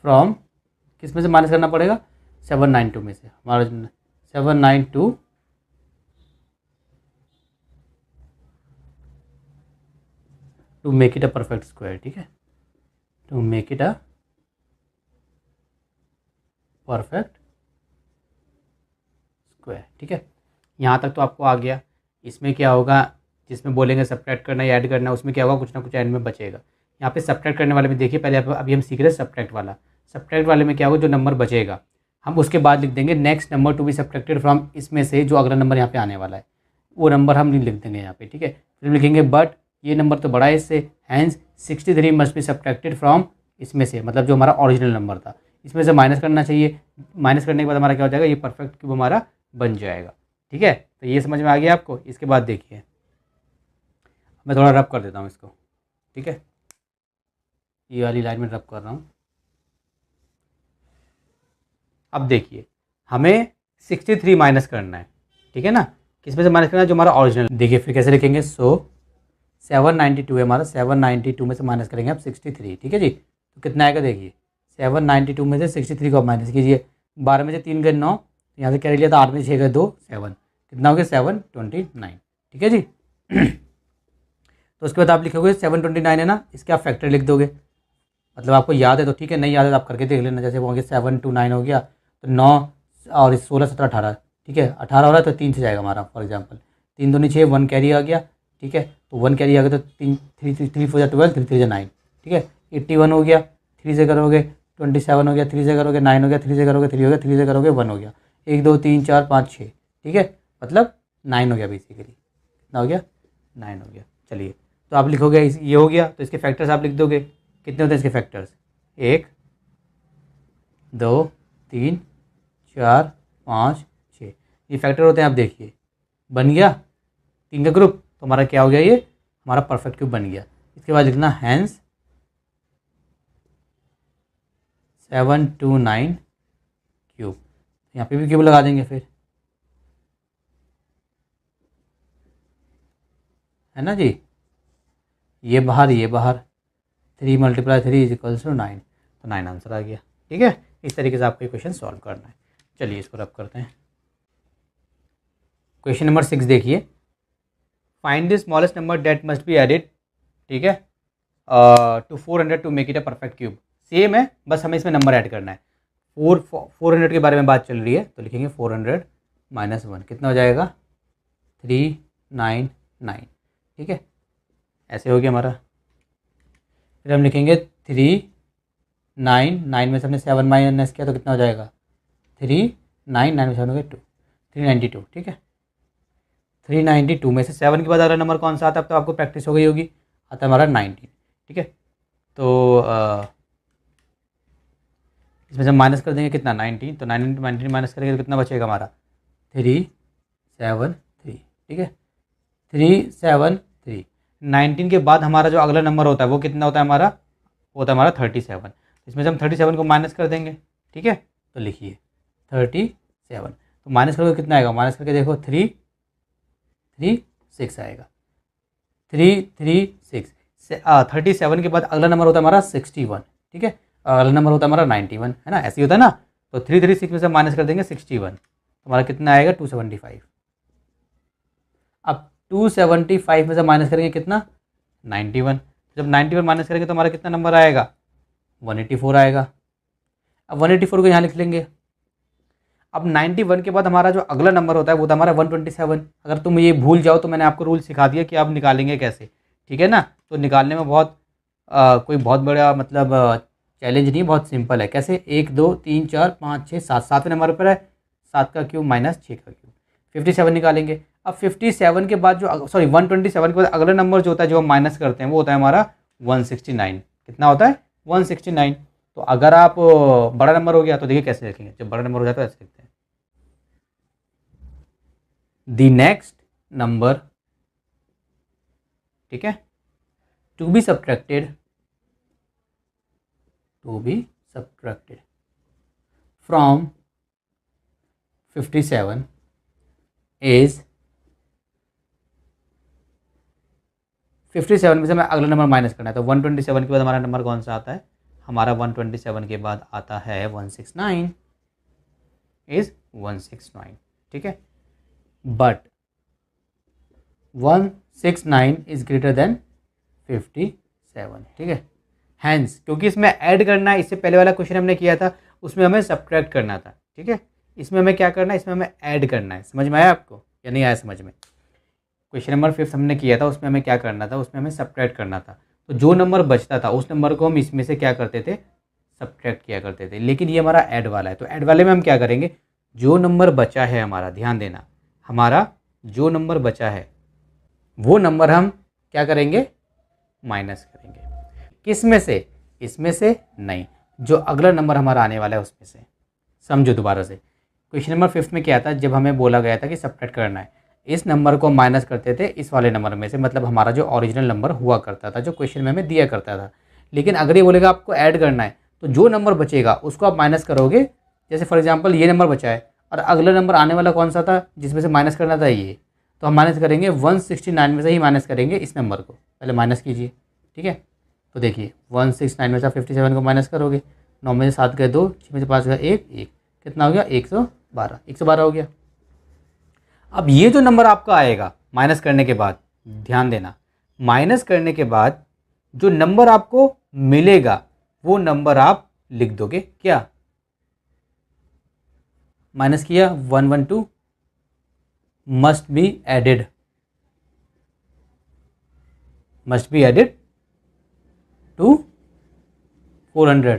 फ्रॉम, किस में से माइनस करना पड़ेगा, 792 में से, हमारा 792 to make it a perfect square, ठीक है, to make it a perfect square, ठीक है। यहाँ तक तो आपको आ गया। इसमें क्या होगा, जिसमें बोलेंगे सब्ट्रैक्ट करना या ऐड करना, उसमें क्या होगा, कुछ ना कुछ एंड में बचेगा। यहाँ पे सब्ट्रैक्ट करने वाले में देखिए, पहले अभी हम सीख रहे हैं सब्ट्रैक्ट वाला। सब्ट्रैक्ट वाले में क्या होगा, जो नंबर बचेगा हम उसके बाद लिख देंगे next number two be subtracted from, इसमें से जो अगला नंबर यहाँ पे आने वाला है वो नंबर हम नहीं लिख देंगे यहाँ पे, ठीक है। फिर लिखेंगे बट ये नंबर तो बड़ा है इससे, hence 63 must be subtracted from, इसमें से मतलब जो हमारा ओरिजिनल नंबर था इसमें से माइनस करना चाहिए। माइनस करने के बाद हमारा क्या हो जाएगा, ये परफेक्ट क्यूब हमारा बन जाएगा, ठीक है। तो ये समझ में आ गया आपको। इसके बाद देखिए मैं थोड़ा रब कर देता हूँ इसको, ठीक है, ये वाली लाइन में रब कर रहा हूँ। अब देखिए हमें 63 माइनस करना है, ठीक है ना, किस में से माइनस करना है, जो हमारा ओरिजिनल। देखिए फिर कैसे लिखेंगे, सो 792 है हमारा, 792 में से माइनस करेंगे आप 63, ठीक है जी। तो कितना आएगा देखिए, 792 में से 63 को आप माइनस कीजिए, 12 में से 3 गए 9, यहाँ से कैरी लिया था 8 में से 6 गए 2 7, कितना हो गया 729, ठीक है जी। तो उसके बाद आप लिखोगे 729 है ना, इसके आप फैक्टर लिख दोगे, मतलब आपको याद है तो ठीक है, नहीं याद है तो आप करके देख लेना। जैसे वो हो गया 729 हो गया, तो 9 और 16 17 18, ठीक है, 18 हो रहा है तो 3 से जाएगा हमारा, फॉर एग्जाम्पल 3 दूनी 6, 1 कैरी आ गया, ठीक है, तो 1 कैरी आ गया तो 3 4 12, 3 3 9, ठीक है, 81 हो गया, 3 से करोगे 27 हो गया, 3 से करोगे 9 हो गया, 3 से करोगे 3 हो गया, 3 से करोगे 1 हो गया, 1 2 3 4 5 6, ठीक है, मतलब 9 हो गया बेसिकली, कितना हो गया 9 हो गया। चलिए तो आप लिखोगे ये हो गया, तो इसके फैक्टर्स आप लिख दोगे, कितने होते हैं इसके फैक्टर्स, 1 2 3 4 5 6, ये फैक्टर होते हैं। आप देखिए बन गया 3 का ग्रुप, तो हमारा क्या हो गया, ये हमारा परफेक्ट क्यूब बन गया। इसके बाद लिखना हैंस 729 क्यूब, यहाँ पे भी क्यूब लगा देंगे फिर, है ना जी, ये बाहर 3 × 3 = 9, तो 9 आंसर आ गया, ठीक है। इस तरीके से आपको ये क्वेश्चन सॉल्व करना है। चलिए इसको रब करते हैं। क्वेश्चन नंबर 6 देखिए, find the smallest number that must be added, ठीक है, to 400 to make it a perfect cube. Same है, बस हमें इसमें नंबर ऐड करना है। 400 के बारे में बात चल रही है, तो लिखेंगे 400 - 1, कितना हो जाएगा 399, ठीक है। ऐसे हो गया हमारा। फिर हम लिखेंगे 3 9 9 में से हमने 7 माइनस किया तो कितना हो जाएगा 3 9 9 में 7 हो गया 2 392। ठीक है, 392 में से 7 के बाद अगला नंबर कौन सा आता है, अब तो आपको प्रैक्टिस हो गई होगी, आता है हमारा 19। ठीक है, तो इसमें से माइनस कर देंगे कितना 19, तो 19 माइनस करेंगे तो कितना बचेगा हमारा 373। ठीक है, 373। 19 के बाद हमारा जो अगला नंबर होता है वो कितना होता है हमारा, वो होता है हमारा 37। इसमें से हम 37 को माइनस कर देंगे। ठीक है, तो लिखिए 37, तो माइनस करोगे कितना आएगा, माइनस करके देखो 336 आएगा, 336। 37 के बाद अगला नंबर होता है हमारा 61। ठीक है, अगला नंबर होता है हमारा 91, है ना, ऐसे ही होता है ना। तो 336 में से माइनस कर देंगे 61, तो हमारा कितना आएगा 275। अब 275 में से माइनस करेंगे कितना 91, जब 91 माइनस करेंगे तो हमारा कितना नंबर आएगा 184 आएगा। अब 184 को यहाँ लिख लेंगे। अब 91 के बाद हमारा जो अगला नंबर होता है वो होता है हमारा 127। अगर तुम ये भूल जाओ तो मैंने आपको रूल सिखा दिया कि आप निकालेंगे कैसे। ठीक है ना, तो निकालने में बहुत कोई बहुत बड़ा मतलब चैलेंज नहीं, बहुत सिंपल है। कैसे, 1 2 3 4 5 6 7, 7वें नंबर पर है 7 का क्यूब माइनस 6 का क्यूब, 57 निकालेंगे। अब 57 के बाद जो 127 के बाद अगला नंबर जो होता है जो हम माइनस करते हैं वो होता है हमारा 169। कितना होता है 169। तो अगर आप बड़ा नंबर हो गया तो देखिए कैसे लिखेंगे, जब बड़ा नंबर हो जाता है तो ऐसे लिखते हैं, द नेक्स्ट नंबर, ठीक है, to be subtracted from 57 is 57 में से हमें अगला नंबर माइनस करना है। तो 127 के बाद हमारा नंबर कौन सा आता है, हमारा 127 के बाद आता है 169 इज 169। ठीक है, बट 169 इज ग्रेटर देन 57। ठीक है, हैंस क्योंकि इसमें ऐड करना है, इससे पहले वाला क्वेश्चन हमने किया था उसमें हमें सब्ट्रैक्ट करना था। ठीक है, इसमें हमें क्या करना है, इसमें हमें ऐड करना है। समझ में आया आपको या नहीं आया समझ में? क्वेश्चन नंबर 5 हमने किया था उसमें हमें क्या करना था, उसमें हमें सब्ट्रैक्ट करना था। तो जो नंबर बचता था उस नंबर को हम इसमें से क्या करते थे, सब्ट्रैक्ट किया करते थे। लेकिन ये हमारा ऐड वाला है, तो ऐड वाले में हम क्या करेंगे, जो नंबर बचा है हमारा, ध्यान देना, हमारा जो नंबर बचा है वो नंबर हम क्या करेंगे, माइनस करेंगे। किस में से, इसमें से नहीं, जो अगला नंबर हमारा आने वाला है उसमें से। समझो दोबारा से, क्वेश्चन नंबर 5 में क्या था, जब हमें बोला गया था कि सब्ट्रैक्ट करना है, इस नंबर को माइनस करते थे इस वाले नंबर में से, मतलब हमारा जो ओरिजिनल नंबर हुआ करता था, जो क्वेश्चन में हमें दिया करता था। लेकिन अगर ये बोलेगा आपको ऐड करना है तो जो नंबर बचेगा उसको आप माइनस करोगे। जैसे फॉर एग्जांपल ये नंबर बचा है और अगला नंबर आने वाला कौन सा था जिसमें से माइनस करना था, ये, तो हम माइनस करेंगे 169 में से ही माइनस करेंगे इस नंबर को। पहले माइनस कीजिए। ठीक है, तो देखिए 169 में से 57 को माइनस करोगे, 9 में से 7 गए 2, 6 में से 5 गए 1, कितना हो गया 112, 112 हो गया। अब ये जो नंबर आपका आएगा माइनस करने के बाद, ध्यान देना, माइनस करने के बाद जो नंबर आपको मिलेगा वो नंबर आप लिख दोगे क्या, माइनस किया 112 must be added to 400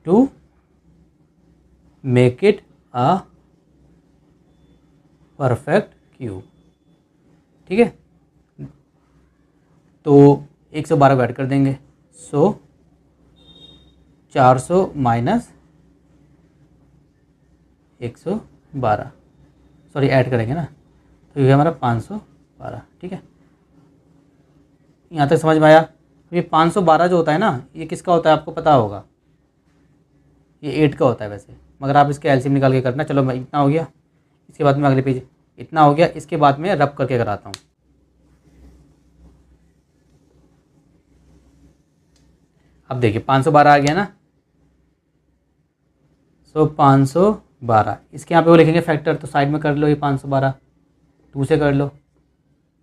to make it a perfect cube. ठीक है, तो 112 को ऐड कर देंगे, 400 माइनस 112, सॉरी ऐड करेंगे ना, तो ये हमारा 512। ठीक है, यहाँ तक समझ में आया? ये 512 जो होता है ना, ये किसका होता है आपको पता होगा, ये 8 का होता है वैसे, मगर आप इसके एलसीएम निकाल के करना। चलो मैं इतना हो गया, इसके बाद में अगले पेज इतना हो गया, इसके बाद में रब करके कराता हूँ। अब देखिए 512 आ गया ना, 512, इसके यहाँ पे वो लिखेंगे फैक्टर, तो साइड में कर लो ये 512, 2 से कर लो।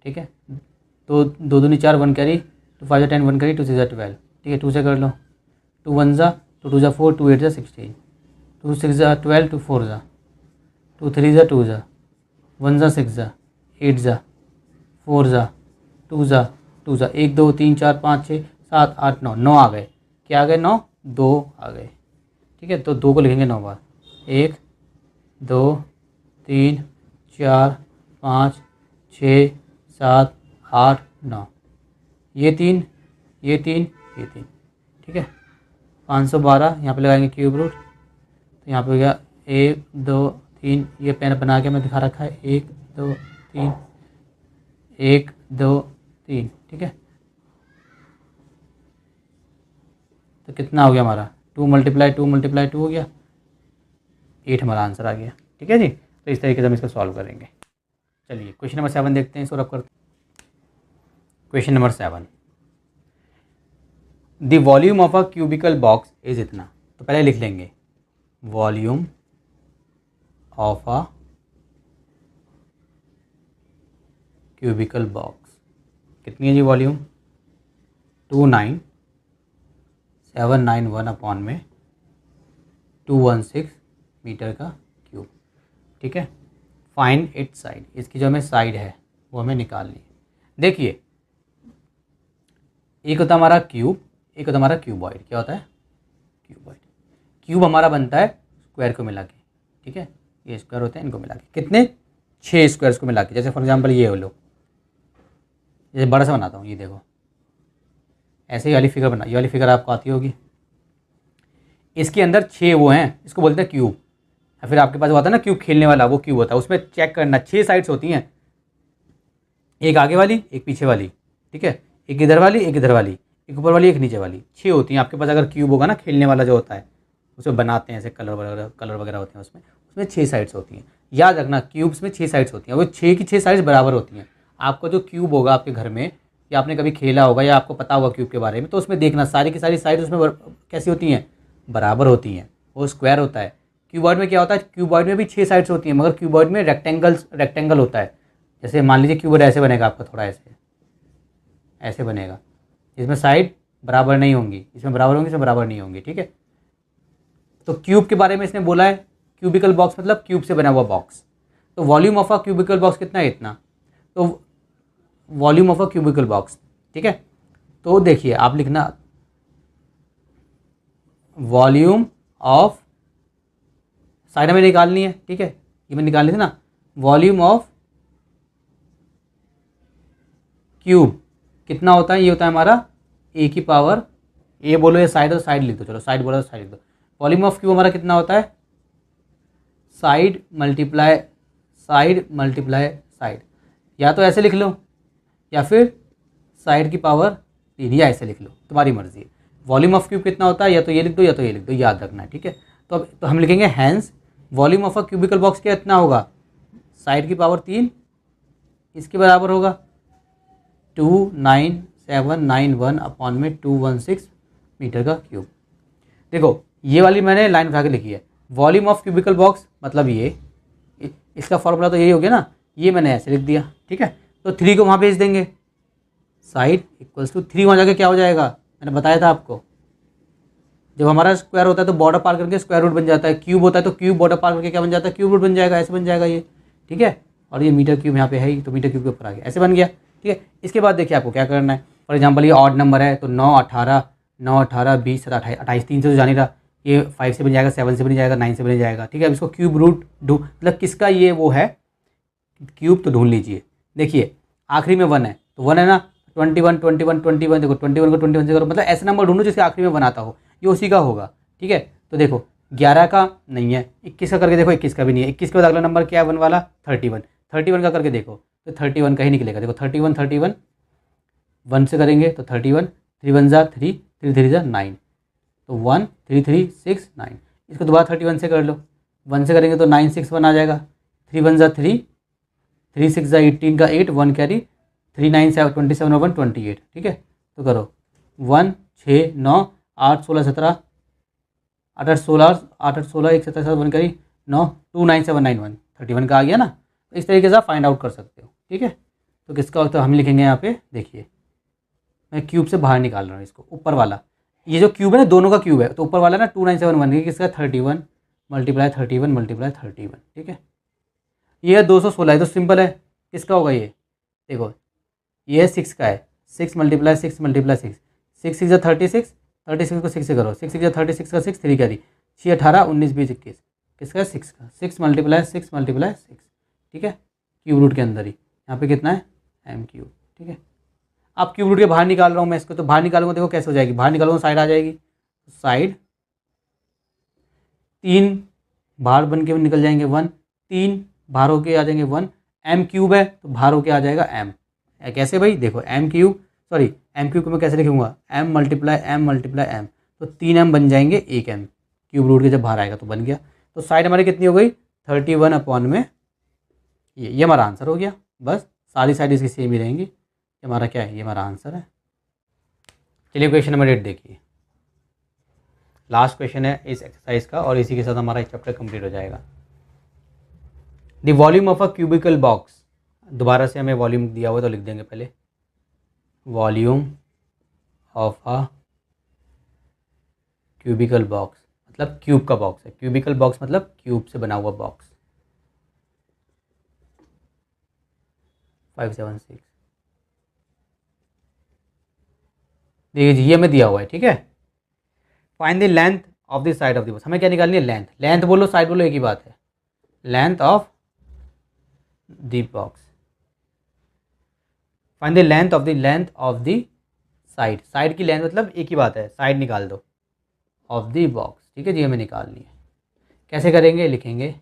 ठीक है, तो 2 दूनी 4, 1 कैरी, 2 5 10, 1 कैरी, 2 6 12। ठीक है, 2 से कर लो, 2 1 जा, 2 2 जा 4, 2 8 जा 16, 2 6 जा 12, 2 4 जा, 2 3 जा 2 जा, 1 जा 6 जा, 8 जा 4 जा टू ज़ा 1 2 3 4 5 6 7 8 9 9 आ गए। क्या आ गए? 9 2 आ गए। ठीक है, तो 2 को लिखेंगे 9 बार। 1 2 3 4 5 6 7 8 9, ये 3 ये 3 ये 3। ठीक है, 512 यहाँ पे लगाएंगे क्यूब रूट। तो यहाँ पे हो गया 1 2 3, ये पेन बना के मैं दिखा रखा है, 1 2 3 1 2 3। ठीक है, तो कितना हो गया हमारा? 2 × 2 हो गया, 8 हमारा आंसर आ गया। ठीक है जी, तो इस तरीके से हम इसको सॉल्व करेंगे। चलिए क्वेश्चन नंबर 7 देखते हैं, इसको रब करते हैं। Question number 7, the volume of a cubical box is इतना। तो पहले लिख लेंगे volume of a cubical box कितनी है जी? वॉल्यूम 29791 अपॉन में 216 मीटर का क्यूब। ठीक है, फाइंड इट्स साइड, इसकी जो हमें साइड है वो हमें निकालनी है। देखिए, एक होता है हमारा क्यूब, एक होता है हमारा क्यूबॉइड। क्या होता है? क्यूबॉइड। क्यूब हमारा बनता है स्क्वायर को मिला के। ठीक है, ये स्क्वायर होते हैं, इनको मिला के कितने? 6 स्क्वायर्स को मिला के। जैसे फॉर एग्जांपल ये हो लो, जैसे बड़ा सा बनाता हूँ, ये देखो ऐसे ही वाली फिगर बना, ये वाली फिगर आपको आती होगी। इसके अंदर 6 वो हैं, इसको बोलते हैं क्यूब। या फिर आपके पास होता है ना क्यूब खेलने वाला, वो क्यूब होता है। उसमें चेक करना 6 साइड्स होती हैं, एक आगे वाली एक पीछे वाली। ठीक है, एक इधर वाली एक इधर वाली, एक ऊपर वाली एक नीचे वाली, 6 होती हैं आपके पास। अगर क्यूब होगा ना खेलने वाला जो होता है, उसमें बनाते हैं ऐसे कलर वगैरह होते हैं उसमें 6 साइड्स होती हैं। याद रखना, क्यूब्स में 6 साइड्स होती हैं, वो 6 की 6 साइड्स बराबर होती हैं। आपको जो क्यूब होगा आपके घर में, या आपने कभी खेला होगा या आपको पता होगा क्यूब के बारे में, तो उसमें देखना सारी की सारी साइड उसमें कैसी होती हैं? बराबर होती हैं। वो स्क्वायर होता है। क्यूबॉइड में क्या होता है? क्यूबॉइड में भी 6 साइड्स होती हैं, मगर क्यूबॉइड में रेक्टेंगल होता है। जैसे मान लीजिए क्यूबॉइड ऐसे बनेगा आपका, थोड़ा ऐसे बनेगा, इसमें साइड बराबर नहीं होंगी, इसमें बराबर होंगी, इसमें बराबर नहीं होंगी। ठीक है, तो क्यूब के बारे में इसने बोला है, क्यूबिकल बॉक्स मतलब क्यूब से बना हुआ बॉक्स। तो volume of a cubical box कितना है? इतना। तो volume of a cubical box, ठीक है, तो देखिए आप लिखना वॉल्यूम ऑफ, साइड में निकालनी है। ठीक है, ये मैं निकाल ली थी ना, वॉल्यूम ऑफ क्यूब कितना होता है? ये होता है हमारा ए की पावर, ए बोलो या साइड, और साइड लिख दो, चलो साइड बोलो तो साइड लिख दो। वॉल्यूम ऑफ क्यूब हमारा कितना होता है? Side multiply side. या तो ऐसे लिख लो, या फिर साइड की पावर 3, या ऐसे लिख लो, तुम्हारी मर्जी है। वॉल्यूम ऑफ क्यूब कितना होता है? या तो ये लिख दो या तो ये लिख दो, याद रखना है। ठीक है, तो अब तो हम लिखेंगे hence volume of a cubical box क्या इतना होगा? साइड की पावर 3 इसके बराबर होगा 29791 अपॉन में 216 मीटर का क्यूब। देखो ये वाली मैंने लाइन उठा के लिखी है, वॉल्यूम ऑफ क्यूबिकल बॉक्स मतलब ये, इसका फॉर्मूला तो यही हो गया ना, ये मैंने ऐसे लिख दिया। ठीक है, तो 3 को वहाँ भेज देंगे, साइड इक्वल्स टू 3 वहाँ जाके क्या हो जाएगा? मैंने बताया था आपको, जब हमारा स्क्वायर होता है तो बॉर्डर पार करके स्क्वायर रूट बन जाता है, क्यूब होता है तो क्यूब बॉर्डर पार करके क्या बन जाता है? क्यूब रूट बन जाएगा, ऐसे बन जाएगा ये। ठीक है, और ये मीटर क्यूब यहाँ पे है ही, तो मीटर क्यूब के ऊपर आ गया, ऐसे बन गया। ठीक है, इसके बाद देखिए आपको क्या करना है। फॉर एग्जाम्पल ये ऑड नंबर है, तो 9 18 20 28 3 से तो जान ही रहा, ये 5 से बन जाएगा, 7 से बन जाएगा, 9 से बन जाएगा। ठीक है, अब इसको क्यूब रूट मतलब किसका ये वो है क्यूब, तो ढूंढ लीजिए। देखिए आखिरी में 1 है, तो 1 है ना, 21 21 21, देखो 21 को 21 से करो, मतलब ऐसे नंबर ढूंढो जिसके आखिरी में 1 आता हो, ये उसी का होगा। ठीक है, तो देखो 11 का नहीं है, 21 का करके देखो, 21 का भी नहीं है, 21 के बाद अगला नंबर क्या है 1 वाला? 31 का करके देखो, तो 31 का ही निकलेगा। देखो 31 1 से करेंगे तो 31, 3 1 जा 3, 3 3 जा 9, तो 1 3 3 6 9। इसको दोबारा 31 से कर लो, 1 से करेंगे तो 9 6 1 आ जाएगा, 3 1 जा 3, 3 6 जा 18 का 8, 1 कैरी, 3 9 7 27 और 1 28। ठीक है, तो करो 1 6 9 8 16 17 8 8 16 8 8 16 1 7 7 1 कैरी 9 2 9 7 9 1, 31 का आ गया ना। तो इस तरीके से आप फाइंड आउट कर सकते हो। ठीक है, तो किसका तो हम लिखेंगे यहाँ पे, देखिए मैं क्यूब से बाहर निकाल रहा हूँ इसको, ऊपर वाला ये जो क्यूब है ना, दोनों का क्यूब है, तो ऊपर वाला ना 2971 किसका? 31 मल्टीप्लाई 31 मल्टीप्लाई 31। ठीक है, ये 216 है, तो सिंपल है, किसका होगा ये? देखो ये है 6 का है, 6 मल्टीप्लाई 6 मल्टीप्लाई 6, 6 6 36, 36 को 6 से करो, 6 6 36 का 6 3 कैरी, 6 18 19 20 21, किसका 6 का, 6 मल्टीप्लाई 6 मल्टीप्लाई 6, ठीक है, क्यूब रूट के अंदर ही, यहाँ पे कितना है एम क्यूब, ठीक है। अब क्यूब रूट के बाहर निकाल रहा हूँ मैं इसको, तो बाहर निकालूंगा देखो कैसे हो जाएगी, बाहर निकालूंगा साइड आ जाएगी, साइड 3 बाहर बन के निकल जाएंगे 1, 3 बाहर होके आ जाएंगे 1, एम क्यूब है तो बाहर होके आ जाएगा एम, कैसे भाई देखो M cube sorry M cube को मैं कैसे लिखूंगा, एम मल्टीप्लाई एम, तो 3 एम बन जाएंगे 1 एम, क्यूब रूट के जब बाहर आएगा तो बन गया। तो साइड हमारी कितनी हो गई 31 अपॉन में ये हमारा आंसर हो गया। बस सारी साइड इसकी सेम ही रहेंगी, ये हमारा क्या है, ये हमारा आंसर है। चलिए क्वेश्चन नंबर 8 देखिए, लास्ट क्वेश्चन है इस एक्सरसाइज का और इसी के साथ हमारा चैप्टर कंप्लीट हो जाएगा। The volume of a cubical box, दोबारा से हमें वॉल्यूम दिया हुआ तो लिख देंगे पहले, volume of a cubical box मतलब क्यूब का बॉक्स है, क्यूबिकल बॉक्स मतलब क्यूब से बना हुआ बॉक्स, 576 देखिए जी, ये हमें दिया हुआ है, ठीक है। Find the length of the side of the box, हमें क्या निकालनी है लेंथ, लेंथ बोलो साइड बोलो एक ही बात है, length of the box, find the length of the side, side की लेंथ मतलब एक ही बात है, साइड निकाल दो ऑफ द बॉक्स, ठीक है जी, हमें निकालनी है। कैसे करेंगे, लिखेंगे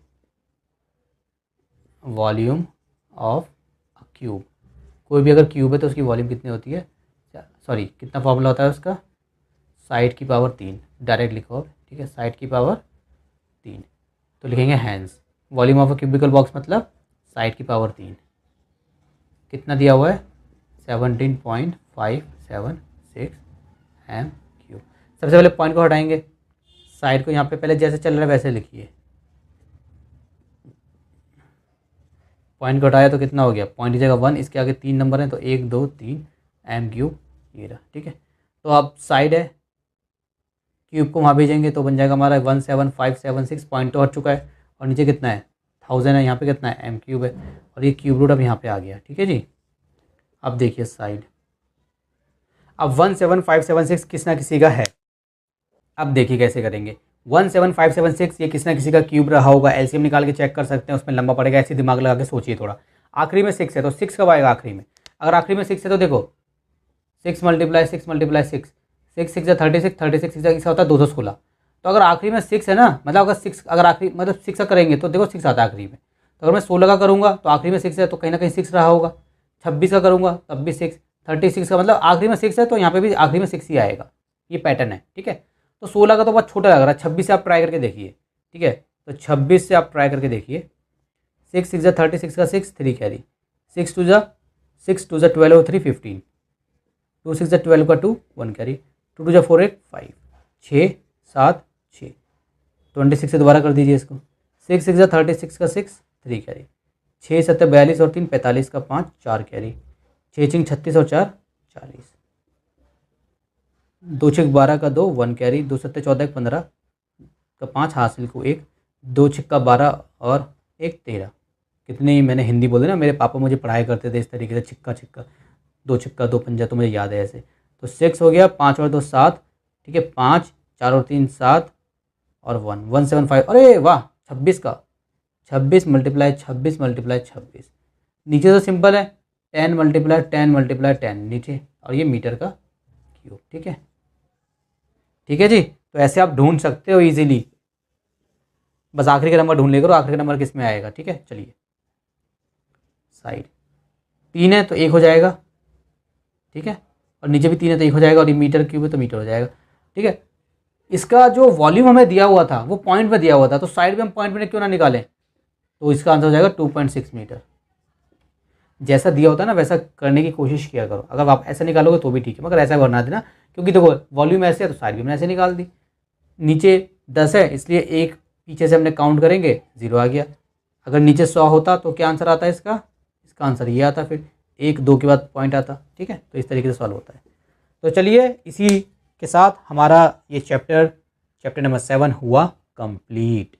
वॉल्यूम ऑफ अ क्यूब, कोई भी अगर क्यूब है तो उसकी वॉल्यूम कितनी होती है, सॉरी कितना फॉर्मूला होता है उसका, साइड की पावर 3, डायरेक्ट लिखो अब, ठीक है, साइड की पावर 3, तो लिखेंगे hence, volume of a cubical box मतलब साइड की पावर 3, कितना दिया हुआ है 17.576 एम क्यूब। सबसे पहले पॉइंट को हटाएंगे, साइड को यहाँ पे पहले जैसे चल रहा है वैसे लिखिए, पॉइंट को हटाया तो कितना हो गया, पॉइंट की जगह 1, इसके आगे 3 नंबर हैं तो 1 2 3 एम क्यूब ये रहा, ठीक है। तो अब साइड है, क्यूब को वहाँ भेजेंगे तो बन जाएगा हमारा 17576, पॉइंट तो हट चुका है और नीचे कितना है 1000 है, यहाँ पे कितना है एम क्यूब है और ये क्यूब रूट अब यहाँ पे आ गया, ठीक है जी। अब देखिए साइड, अब 17576 किस ना किसी का है, अब देखिए कैसे करेंगे, 17576 ये किसी ना किसी का क्यूब रहा होगा, एलसीएम निकाल के चेक कर सकते हैं, उसमें लंबा पड़ेगा, ऐसे दिमाग लगा के सोचिए थोड़ा। आखिरी में 6 है तो 6 कब आएगा आखिरी में, अगर आखिरी में 6 है तो देखो 6 मल्टीप्लाई 6 मल्टीप्लाई 6, 6 6 या 36, 36 6 इसका होता है 216, तो अगर आखिरी में 6 है ना, मतलब अगर 6 अगर आखिरी मतलब 6 का करेंगे तो देखो 6 आता है आखिरी में, तो अगर मैं 16 का करूँगा तो आखिरी में 6 है तो कहीं ना कहीं 6 रहा होगा, 26 का करूँगा तब भी 6, 36 का मतलब आखिरी में 6 है तो यहाँ पे भी आखिरी में 6 ही आएगा, ये पैटर्न है, ठीक है। तो 16 का तो बहुत छोटा लग रहा है, 26 से आप ट्राई करके देखिए, ठीक है, तो 26 से आप ट्राई करके देखिए, 6 6 36 का 6 3 कैरी, 6 2 12 3 15, 2 6 12 का 2 1 कैरी, 2 2 4 8 5 6 7 6, 26 से दोबारा कर दीजिए इसको, 6 6 36 का 6 3 कैरी, 6 7 42 और 3 45 का 5 4 कैरी, 6 6 36 और 4 40, 2 6 12 का 2 1 कैरी, 2 7 14 15 का 5 हासिल को 1, 2 6 का 12 और 1 13, कितने ही मैंने हिंदी बोले ना, मेरे पापा मुझे पढ़ाया करते थे इस तरीके से, छिक्का छिक्का 2 छिक्का 2 पंजा, तो मुझे याद है ऐसे। तो 6 हो गया, 5 और 2 7, ठीक है, 5 4 और 3 7 और 1 175, अरे वाह 26 का 26 मल्टीप्लाई 26 मल्टीप्लाई 26, नीचे तो सिंपल है 10 मल्टीप्लाई 10 मल्टीप्लाई 10 नीचे, और ये मीटर का क्यूब, ठीक है, ठीक है जी। तो ऐसे आप ढूंढ सकते हो इजीली, बस आखिरी का नंबर ढूंढ लेकर, आखिरी का नंबर किस में आएगा, ठीक है। चलिए साइड 3 है तो 1 हो जाएगा, ठीक है, और नीचे भी 3 है तो 1 हो जाएगा, और ये मीटर क्यूब है तो मीटर हो जाएगा, ठीक है। इसका जो वॉल्यूम हमें दिया हुआ था वो पॉइंट में दिया हुआ था, तो साइड में हम पॉइंट में क्यों ना निकालें, तो इसका आंसर हो जाएगा 2.6 मीटर। जैसा दिया होता है ना वैसा करने की कोशिश किया करो, अगर आप ऐसा निकालोगे तो भी ठीक है, मगर ऐसा बना देना, क्योंकि देखो वॉल्यूम ऐसे है तो साइड भी हमने ऐसे निकाल दी, नीचे 10 है इसलिए एक पीछे से हमने काउंट करेंगे 0 आ गया, अगर नीचे 100 होता तो क्या आंसर आता है इसका आंसर ये आता, फिर 1 2 के बाद पॉइंट आता, ठीक है। तो इस तरीके से सॉल्व होता है। तो चलिए इसी के साथ हमारा ये चैप्टर नंबर 7 हुआ कंप्लीट।